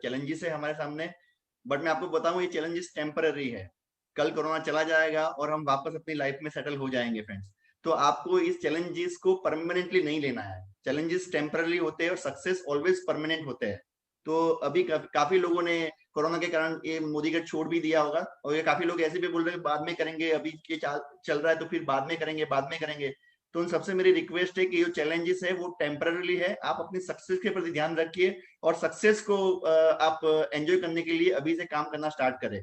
चैलेंजेस है हमारे सामने, बट मैं आपको बताऊं ये चैलेंजेस टेम्पररी है। कल कोरोना चला जाएगा और हम वापस अपनी लाइफ में सेटल हो जाएंगे फ्रेंड्स। तो आपको इस चैलेंजेस को परमानेंटली नहीं लेना है। चैलेंजेस टेम्पररी होते हैं और सक्सेस ऑलवेज परमानेंट होते हैं। तो अभी काफी लोगों ने कोरोना के कारण ये मोदी का छोड़ भी दिया होगा, और ये काफी लोग ऐसे भी बोल रहे हैं बाद में करेंगे, अभी ये चल रहा है तो फिर बाद में करेंगे। तो उन सबसे मेरी रिक्वेस्ट है कि जो चैलेंजेस है वो टेम्पररी है। आप अपनी सक्सेस के प्रति ध्यान रखिए और सक्सेस को आप एंजॉय करने के लिए अभी से काम करना स्टार्ट करें।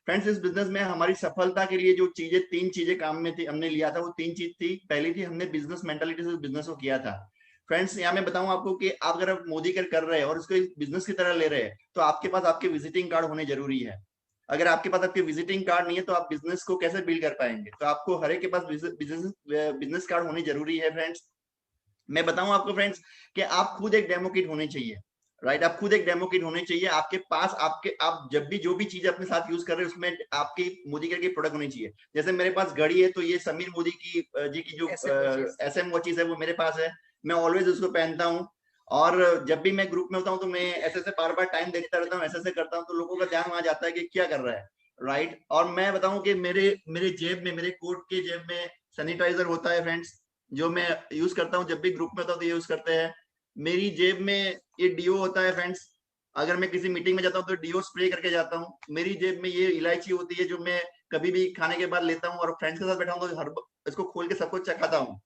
फ्रेंड्स, इस बिजनेस में हमारी सफलता के लिए जो चीजें 3 चीजें काम में थी, हमने लिया था, वो 3 चीज थी। पहली थी, हमने बिजनेस मेंटालिटी से बिजनेस को किया था। फ्रेंड्स, यहाँ मैं बताऊं आपको कि आप अगर मोदी केयर कर रहे हैं और उसको बिजनेस की तरह ले रहे हैं, तो आपके पास आपके विजिटिंग कार्ड होने जरूरी है। अगर आपके पास आपके विजिटिंग कार्ड नहीं है तो आप बिजनेस को कैसे बिल्ड कर पाएंगे? तो आपको हर एक के पास बिजनेस कार्ड होनी जरूरी है। फ्रेंड्स, मैं बताऊं आपको फ्रेंड्स कि आप खुद एक डेमो किट होने चाहिए, राइट? आप खुद एक डेमो किट होने चाहिए आपके पास। आप जब भी जो भी चीज अपने साथ यूज कर रहे हैं उसमें आपकी मोदी केयर की प्रोडक्ट होनी चाहिए। जैसे मेरे पास घड़ी है, तो ये समीर मोदी की जी की जो SM वॉचेस है वो मेरे पास है। मैं ऑलवेज उसको पहनता हूँ, और जब भी मैं ग्रुप में होता हूँ तो मैं ऐसे बार बार टाइम देखता रहता हूँ, ऐसे करता हूँ, तो लोगों का ध्यान वहां जाता है कि क्या कर रहा है, राइट? और मैं बताऊं कि मेरे जेब में, मेरे कोट के जेब में सैनिटाइजर होता है फ्रेंड्स, जो मैं यूज करता हूँ। जब भी ग्रुप में होता हूँ तो ये यूज करते हैं। मेरी जेब में ये डीओ होता है फ्रेंड्स, अगर मैं किसी मीटिंग में जाता हूँ तो डीओ स्प्रे करके जाता हूँ। मेरी जेब में ये इलायची होती है जो मैं कभी भी खाने के बाद लेता हूँ और फ्रेंड्स के साथ बैठा हूँ तो हर इसको खोल के सबको चखाता हूँ।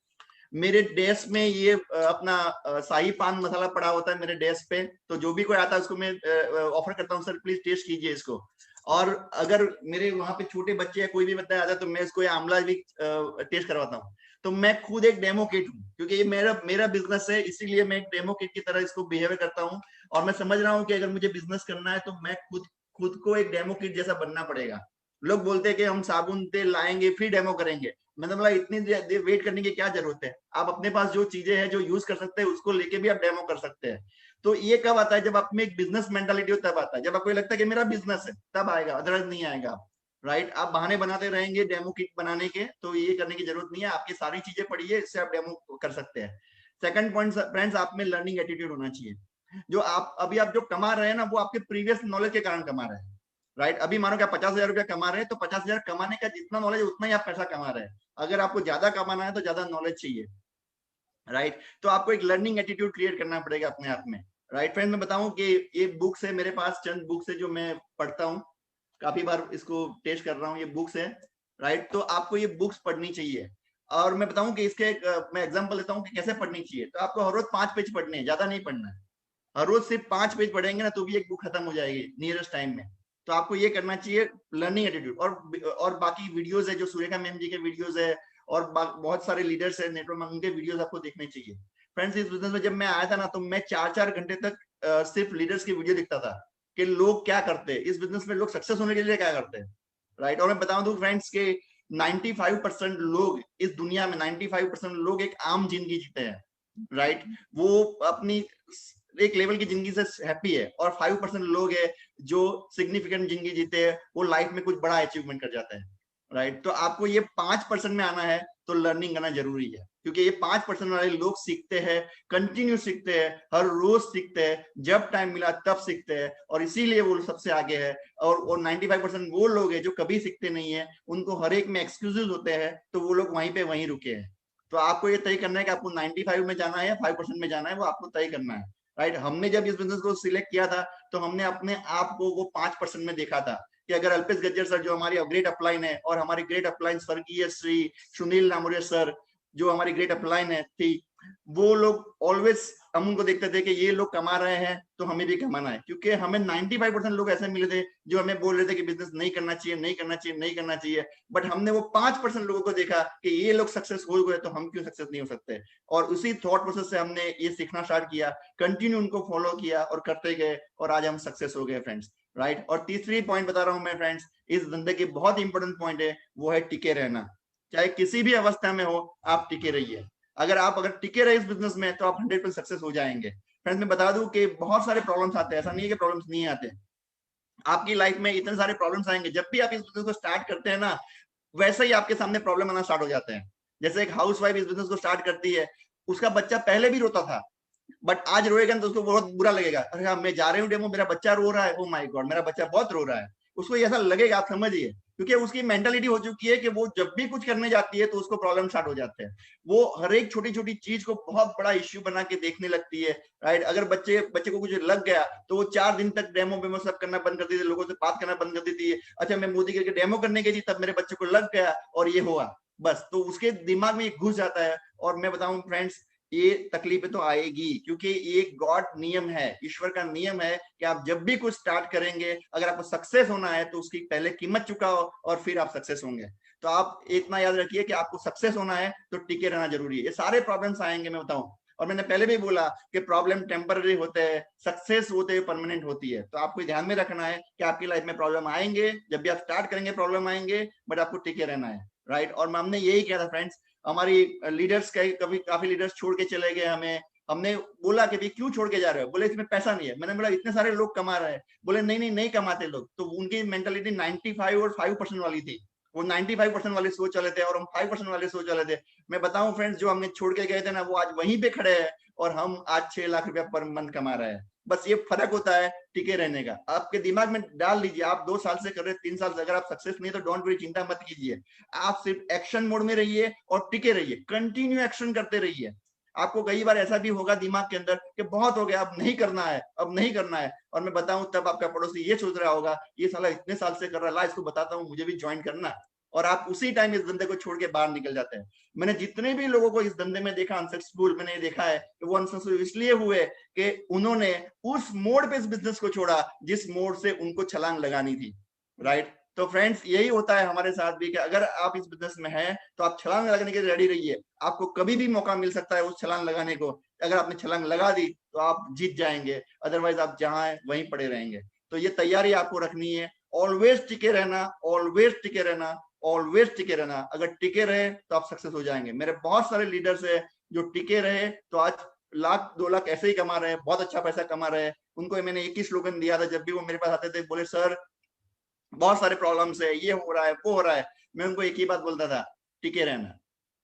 मेरे डेस्क में ये अपना शाही पान मसाला पड़ा होता है मेरे डेस्क पे, तो जो भी कोई आता है उसको मैं ऑफर करता हूँ, सर प्लीज टेस्ट कीजिए इसको। और अगर मेरे वहां पे छोटे बच्चे या कोई भी बच्चा आता है तो मैं इसको आमला भी टेस्ट करवाता हूँ। तो मैं खुद एक डेमो किट हूँ, क्योंकि ये मेरा बिजनेस है, इसीलिए मैं एक डेमो किट की तरह इसको बिहेव करता हूँ। और मैं समझ रहा हूँ कि अगर मुझे बिजनेस करना है तो मैं खुद को एक डेमो किट जैसा बनना पड़ेगा। लोग बोलते हैं कि हम साबुन तेल लाएंगे फिर डेमो करेंगे, मैंने बोला इतनी देर वेट करने की क्या जरूरत है। आप अपने पास जो चीजें हैं जो यूज कर सकते हैं उसको लेके भी आप डेमो कर सकते हैं। तो ये कब आता है, जब आप में एक बिजनेस मेंटालिटी हो तब आता है। जब आपको लगता है कि मेरा बिजनेस है तब आएगा, अदरवाइज नहीं आएगा। राइट, आप बहाने बनाते रहेंगे डेमो किट बनाने के, तो ये करने की जरूरत नहीं है। आपकी सारी चीजें पड़ी है, इससे आप डेमो कर सकते हैं। सेकंड पॉइंट फ्रेंड्स, आप में लर्निंग एटीट्यूड होना चाहिए। जो आप जो कमा रहे हैं ना, वो आपके प्रीवियस नॉलेज के कारण कमा रहे हैं। राइट, अभी मानो कि आप 50,000 रुपया कमा रहे हैं तो 50,000 कमाने का जितना नॉलेज उतना ही आप पैसा कमा रहे हैं। अगर आपको ज्यादा कमाना है तो ज्यादा नॉलेज चाहिए। राइट, तो आपको एक लर्निंग एटीट्यूड क्रिएट करना पड़ेगा अपने आप में। राइट फ्रेंड, मैं बताऊं कि ये बुक्स है मेरे पास, चंद बुक्स है जो मैं पढ़ता हूँ, काफी बार इसको टेस्ट कर रहा हूँ, ये बुक्स है। राइट, तो आपको ये बुक्स पढ़नी चाहिए। और मैं बताऊं कि इसके मैं एग्जांपल देता हूं कि कैसे पढ़नी चाहिए। तो आपको हर रोज 5 पेज पढ़ने हैं, ज्यादा नहीं पढ़ना है। हर रोज सिर्फ 5 पेज पढ़ेंगे ना तो भी एक बुक खत्म हो जाएगी नियरेस्ट टाइम में। तो आपको ये करना चाहिए, लर्निंग एटीट्यूड। और बाकी वीडियोस है जो सुरेखा मैम जी के वीडियोस है और बहुत सारे लीडर्स है नेटवर्क में, उनके वीडियोस आपको देखने चाहिए। फ्रेंड्स, इस बिजनेस में जब मैं आया था ना तो मैं 4-4 घंटे तक सिर्फ लीडर्स की वीडियो देखता था कि लोग क्या करते हैं इस बिजनेस में, लोग सक्सेस होने के लिए क्या करते हैं। राइट, और मैं बता दूं फ्रेंड्स के 95% लोग इस दुनिया में 95% लोग एक आम जिंदगी जीते हैं। राइट, वो अपनी एक लेवल की जिंदगी से हैप्पी है, और 5% लोग है जो सिग्निफिकेंट जिंदगी जीते हैं, वो लाइफ में कुछ बड़ा अचीवमेंट कर जाते हैं। राइट, तो आपको ये 5% में आना है तो लर्निंग करना जरूरी है, क्योंकि ये 5% वाले लोग सीखते हैं, कंटिन्यू सीखते हैं, हर रोज सीखते हैं, जब टाइम मिला तब सीखते हैं, और इसीलिए वो सबसे आगे है। और 95% वो लोग हैं जो कभी सीखते नहीं है, उनको हर एक में एक्सक्यूजेस होते हैं, तो वो लोग वहीं पे वहीं रुके हैं। तो आपको ये तय करना है कि आपको 95 में जाना है या 5% में जाना है, वो आपको तय करना है। राइट, हमने जब इस बिजनेस को सिलेक्ट किया था तो हमने अपने आप को वो 5% में देखा था कि अगर अल्पेश गज्जर सर जो हमारी ग्रेट अपलाइन है, और हमारी ग्रेट अपलाइन स्वर्गीय श्री सुनील नामोरिया सर जो हमारी ग्रेट अपलाइन है थी, वो लोग ऑलवेज हम उनको देखते थे कि ये लोग कमा रहे हैं तो हमें भी कमाना है। क्योंकि हमें 95% लोग ऐसे मिले थे जो हमें बोल रहे थे कि बिजनेस नहीं करना चाहिए, नहीं करना चाहिए, नहीं करना चाहिए, बट हमने वो 5% लोगों को देखा कि ये लोग सक्सेस हो गए तो हम क्यों सक्सेस नहीं हो सकते। और उसी थॉट प्रोसेस से हमने ये सीखना स्टार्ट किया, कंटिन्यू उनको फॉलो किया और करते गए, और आज हम सक्सेस हो गए फ्रेंड्स। राइट, और तीसरी पॉइंट बता रहा हूं मैं फ्रेंड्स, इस धंधे की बहुत इंपॉर्टेंट पॉइंट है, वो है टिके रहना। चाहे किसी भी अवस्था में हो, आप टिके रहिए। अगर टिके रहे इस बिजनेस में तो आप 100% सक्सेस हो जाएंगे। फ्रेंड्स, मैं बता दूं कि बहुत सारे प्रॉब्लम्स आते हैं, ऐसा नहीं है कि प्रॉब्लम्स नहीं आते। आपकी लाइफ में इतने सारे प्रॉब्लम्स आएंगे, जब भी आप इस बिजनेस को स्टार्ट करते हैं ना, वैसे ही आपके सामने प्रॉब्लम आना स्टार्ट हो जाते हैं। जैसे एक हाउसवाइफ इस बिजनेस को स्टार्ट करती है, उसका बच्चा पहले भी रोता था, बट आज रोएगा तो उसको बहुत बुरा लगेगा। अरे हाँ, मैं जा रही हूँ डेमो, मेरा बच्चा रो रहा है, ओ माय गॉड मेरा बच्चा बहुत रो रहा है, उसको ऐसा लगेगा, आप समझिए। क्योंकि उसकी मेंटालिटी हो चुकी है कि वो जब भी कुछ करने जाती है तो उसको प्रॉब्लम स्टार्ट हो जाते हैं। वो हर एक छोटी छोटी चीज को बहुत बड़ा इश्यू बना के देखने लगती है। राइट, अगर बच्चे को कुछ लग गया तो वो 4 दिन तक डेमो वेमो सब करना बंद कर देती है, लोगों से बात करना बंद कर देती है। अच्छा, मैं मोदी करके डेमो करने गई थी, तब मेरे बच्चे को लग गया और ये हुआ, बस। तो उसके दिमाग में ये घुस जाता है। और मैं बताऊं फ्रेंड्स, ये तकलीफें तो आएगी, क्योंकि ये गॉड नियम है, ईश्वर का नियम है कि आप जब भी कुछ स्टार्ट करेंगे, अगर आपको सक्सेस होना है तो उसकी पहले कीमत चुकाओ और फिर आप सक्सेस होंगे। तो आप इतना याद रखिए कि आपको सक्सेस होना है तो टिके रहना जरूरी है। ये सारे प्रॉब्लम्स आएंगे, मैं बताऊं, और मैंने पहले भी बोला कि प्रॉब्लम टेम्पररी होते हैं, सक्सेस होते हैं परमानेंट होती है। तो आपको ध्यान में रखना है कि आपकी लाइफ में प्रॉब्लम आएंगे, जब भी आप स्टार्ट करेंगे प्रॉब्लम आएंगे, बट आपको टिके रहना है। राइट, और हमने यही किया था फ्रेंड्स। हमारी लीडर्स काफी लीडर्स छोड़ के चले गए हमें। हमने बोला कि भाई क्यों छोड़ के जा रहे हो, बोले इसमें पैसा नहीं है। मैंने बोला इतने सारे लोग कमा रहे हैं, बोले नहीं कमाते लोग। तो उनकी मेंटालिटी 95 और 5% वाली थी। वो 95% वाले सोच चले थे और हम 5% वाले सोच चले थे। मैं बताऊं फ्रेंड्स, जो हमने छोड़ के गए थे ना, वो आज वहीं पे खड़े हैं और हम आज 6 लाख रुपया पर मंथ कमा रहे हैं। बस ये फर्क होता है टिके रहने का। आपके दिमाग में डाल लीजिए, आप 2 साल से कर रहे हैं, 3 साल से, अगर आप सक्सेस नहीं तो डोंट वरी, चिंता मत कीजिए। आप सिर्फ एक्शन मोड में रहिए और टिके रहिए, कंटिन्यू एक्शन करते रहिए। आपको कई बार ऐसा भी होगा दिमाग के अंदर कि बहुत हो गया, अब नहीं करना है, अब नहीं करना है, और मैं बताऊं तब आपका पड़ोसी ये सोच रहा होगा ये साला इतने साल से कर रहा है, ला इसको बताता हूँ मुझे भी ज्वाइन करना, और आप उसी टाइम इस धंधे को छोड़ के बाहर निकल जाते हैं। मैंने जितने भी लोगों को इस धंधे में देखा अनसक्सेसफुल, मैंने देखा है कि वो अनसक्सेसफुल इसलिए हुए कि उन्होंने उस मोड़ पे इस बिजनेस को छोड़ा जिस मोड़ से उनको छलांग लगानी थी, राइट। तो फ्रेंड्स यही होता है हमारे साथ भी कि अगर आप इस बिजनेस में हैं तो आप छलांग लगाने के लिए रेडी रहिए, आपको कभी भी मौका मिल सकता है उस छलांग लगाने को। अगर आपने छलांग लगा दी तो आप जीत जाएंगे, अदरवाइज आप जहां हैं वहीं पड़े रहेंगे। तो ये तैयारी आपको रखनी है, ऑलवेज टिके रहना, ऑलवेज टिके रहना, ऑलवेज टिके रहना। अगर टिके रहे तो आप सक्सेस हो जाएंगे। मेरे बहुत सारे लीडर्स है जो टिके रहे तो आज लाख 2 लाख ऐसे ही कमा रहे हैं, बहुत अच्छा पैसा कमा रहे हैं। उनको मैंने एक ही स्लोगन दिया था, जब भी वो मेरे पास आते थे, बोले सर बहुत सारे प्रॉब्लम्स है, ये हो रहा है, वो हो रहा है, मैं उनको एक ही बात बोलता था, टिके रहना,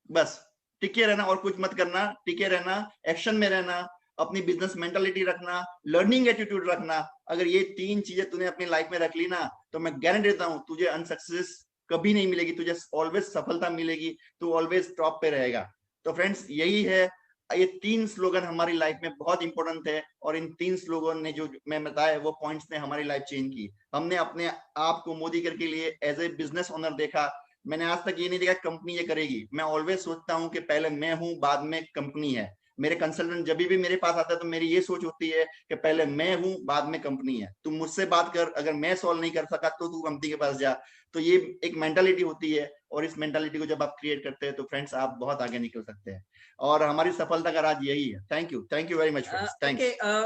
बस टिके रहना और कुछ मत करना, टिके रहना, एक्शन में रहना, अपनी बिजनेस मेंटालिटी रखना, लर्निंग एटीट्यूड रखना। अगर ये 3 चीजें तूने अपनी लाइफ में रख ली ना तो मैं गारंटी देता हूं तुझे अनसक्सेस कभी नहीं मिलेगी, तुझे ऑलवेज सफलता मिलेगी, तू ऑलवेज टॉप पे रहेगा। तो फ्रेंड्स यही है, ये 3 स्लोगन हमारी लाइफ में बहुत इंपॉर्टेंट है, और इन 3 स्लोगन ने जो मैं बताया वो पॉइंट्स ने हमारी लाइफ चेंज की। हमने अपने आप को मोदी करके लिए एज ए बिजनेस ओनर देखा। मैंने आज तक ये नहीं देखा कंपनी ये करेगी, मैं ऑलवेज सोचता हूँ कि पहले मैं हूँ बाद में कंपनी है। मेरे कंसल्टेंट जब भी मेरे पास आता है तो मेरी ये सोच होती है कि पहले मैं हूँ बाद में कंपनी है। तुम मुझसे बात कर, अगर मैं सॉल्व नहीं कर सका तो तू कंपनी के पास जा। तो ये एक मेंटालिटी होती है, और इस मेंटालिटी को जब आप क्रिएट करते हैं तो फ्रेंड्स आप बहुत आगे निकल सकते हैं, और हमारी सफलता का राज यही है। Thank you very much friends, thanks.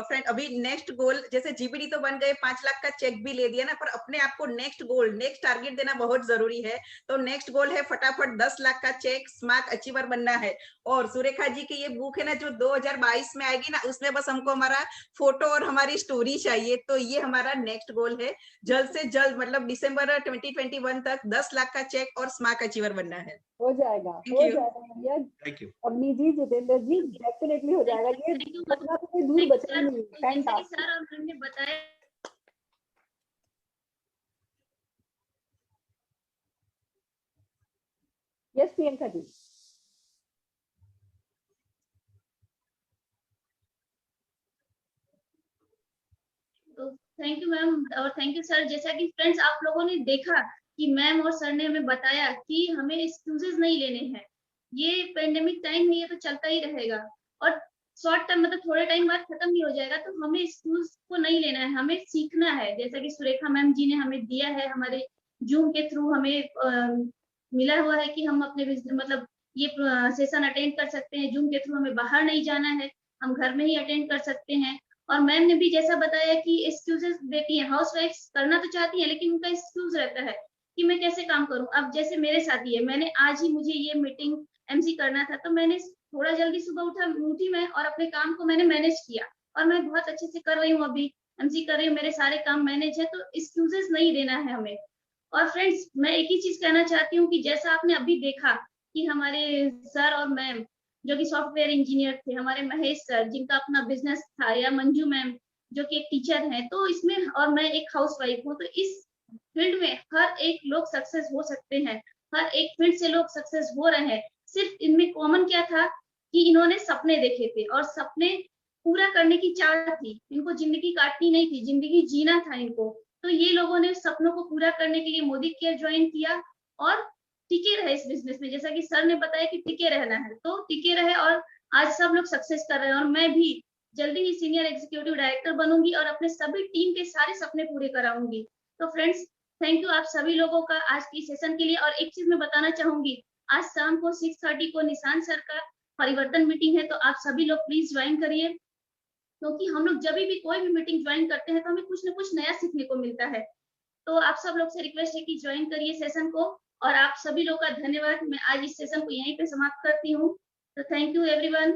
Friend अभी नेक्स्ट गोल, जैसे जीबीडी तो बन गए, 5 लाख का चेक भी ले दिया ना, पर अपने आप को नेक्स्ट गोल, नेक्स्ट टारगेट देना बहुत जरूरी है। तो नेक्स्ट गोल है फटाफट 10 लाख का चेक, स्मार्ट अचीवर बनना है। और सुरेखा जी की ये बुक है ना जो 2022 में आएगी ना, उसमें बस हमको हमारा फोटो और हमारी स्टोरी चाहिए। तो ये हमारा नेक्स्ट गोल है, जल्द से जल्द मतलब दिसंबर 2021 तक 10 लाख का चेक और स्मार्ट अचीवर बनना है। हो जाएगा, हो जाएगा भैया। थैंक यू अग्नि जी, जितेंद्र जी, डेफिनेटली हो जाएगा। ये सपना तो कोई दूर बचा ही नहीं। फैंटास्टिक सर और मैम ने बताया यस प्रियंका जी। तो थैंक यू मैम और थैंक यू सर। जैसा कि फ्रेंड्स आप लोगों ने देखा कि मैम और सर ने हमें बताया कि हमें एक्सक्यूजेस नहीं लेने हैं। ये पेंडेमिक टाइम है, ये तो चलता ही रहेगा और शॉर्ट टर्म मतलब थोड़े टाइम बाद खत्म भी हो जाएगा। तो हमें एक्सक्यूज को नहीं लेना है, हमें सीखना है। जैसा कि सुरेखा मैम जी ने हमें दिया है, हमारे जूम के थ्रू हमें मिला हुआ है कि हम अपने मतलब ये सेशन अटेंड कर सकते हैं। जूम के थ्रू हमें बाहर नहीं जाना है, हम घर में ही अटेंड कर सकते हैं। और मैम ने भी जैसा बताया कि एक्सक्यूजेस देती है, हाउसवाइफ करना तो चाहती है लेकिन उनका एक्सक्यूज रहता है कि मैं कैसे काम करूं। अब जैसे मेरे साथ ही है, मैंने आज ही मुझे ये मीटिंग एमसी करना था तो मैंने थोड़ा जल्दी सुबह उठी मैं और अपने काम को मैंने मैनेज किया और मैं बहुत अच्छे से कर रही हूँ। अभी एमसी कर रही हूँ, मेरे सारे काम मैनेज है। तो एक्सक्यूजेस नहीं देना है हमें। और फ्रेंड्स मैं एक ही चीज कहना चाहती हूँ कि जैसा आपने अभी देखा कि हमारे सर और मैम जो कि सॉफ्टवेयर इंजीनियर थे, हमारे महेश सर जिनका अपना बिजनेस था, या मंजू मैम जो कि एक टीचर है, तो इसमें और मैं एक हाउसवाइफ हूँ। तो इस फील्ड में हर एक लोग सक्सेस हो सकते हैं, हर एक फील्ड से लोग सक्सेस हो रहे हैं। सिर्फ इनमें कॉमन क्या था कि इन्होंने सपने देखे थे और सपने पूरा करने की चाह थी। इनको जिंदगी काटनी नहीं थी, जिंदगी जीना था इनको। तो ये लोगों ने सपनों को पूरा करने के लिए मोदी केयर ज्वाइन किया और टिके रहे इस बिजनेस में। जैसा कि सर ने बताया कि टिके रहना है, तो टिके रहे और आज सब लोग सक्सेस कर रहे हैं। और मैं भी जल्दी ही सीनियर एग्जीक्यूटिव डायरेक्टर बनूंगी और अपने सभी टीम के सारे सपने पूरे कराऊंगी। तो फ्रेंड्स थैंक यू आप सभी लोगों का आज की सेशन के लिए। और एक चीज मैं बताना चाहूंगी, आज शाम को 6:30 को निशांत सर का परिवर्तन मीटिंग है, तो आप सभी लोग प्लीज ज्वाइन करिए, क्योंकि हम लोग जब भी कोई भी मीटिंग ज्वाइन करते हैं तो हमें कुछ ना कुछ नया सीखने को मिलता है। तो आप सब लोग से रिक्वेस्ट है कि ज्वाइन करिए सेशन को। और आप सभी लोग का धन्यवाद। मैं आज इस सेशन को यहीं पे समाप्त करती हूँ। तो थैंक यू एवरीवन।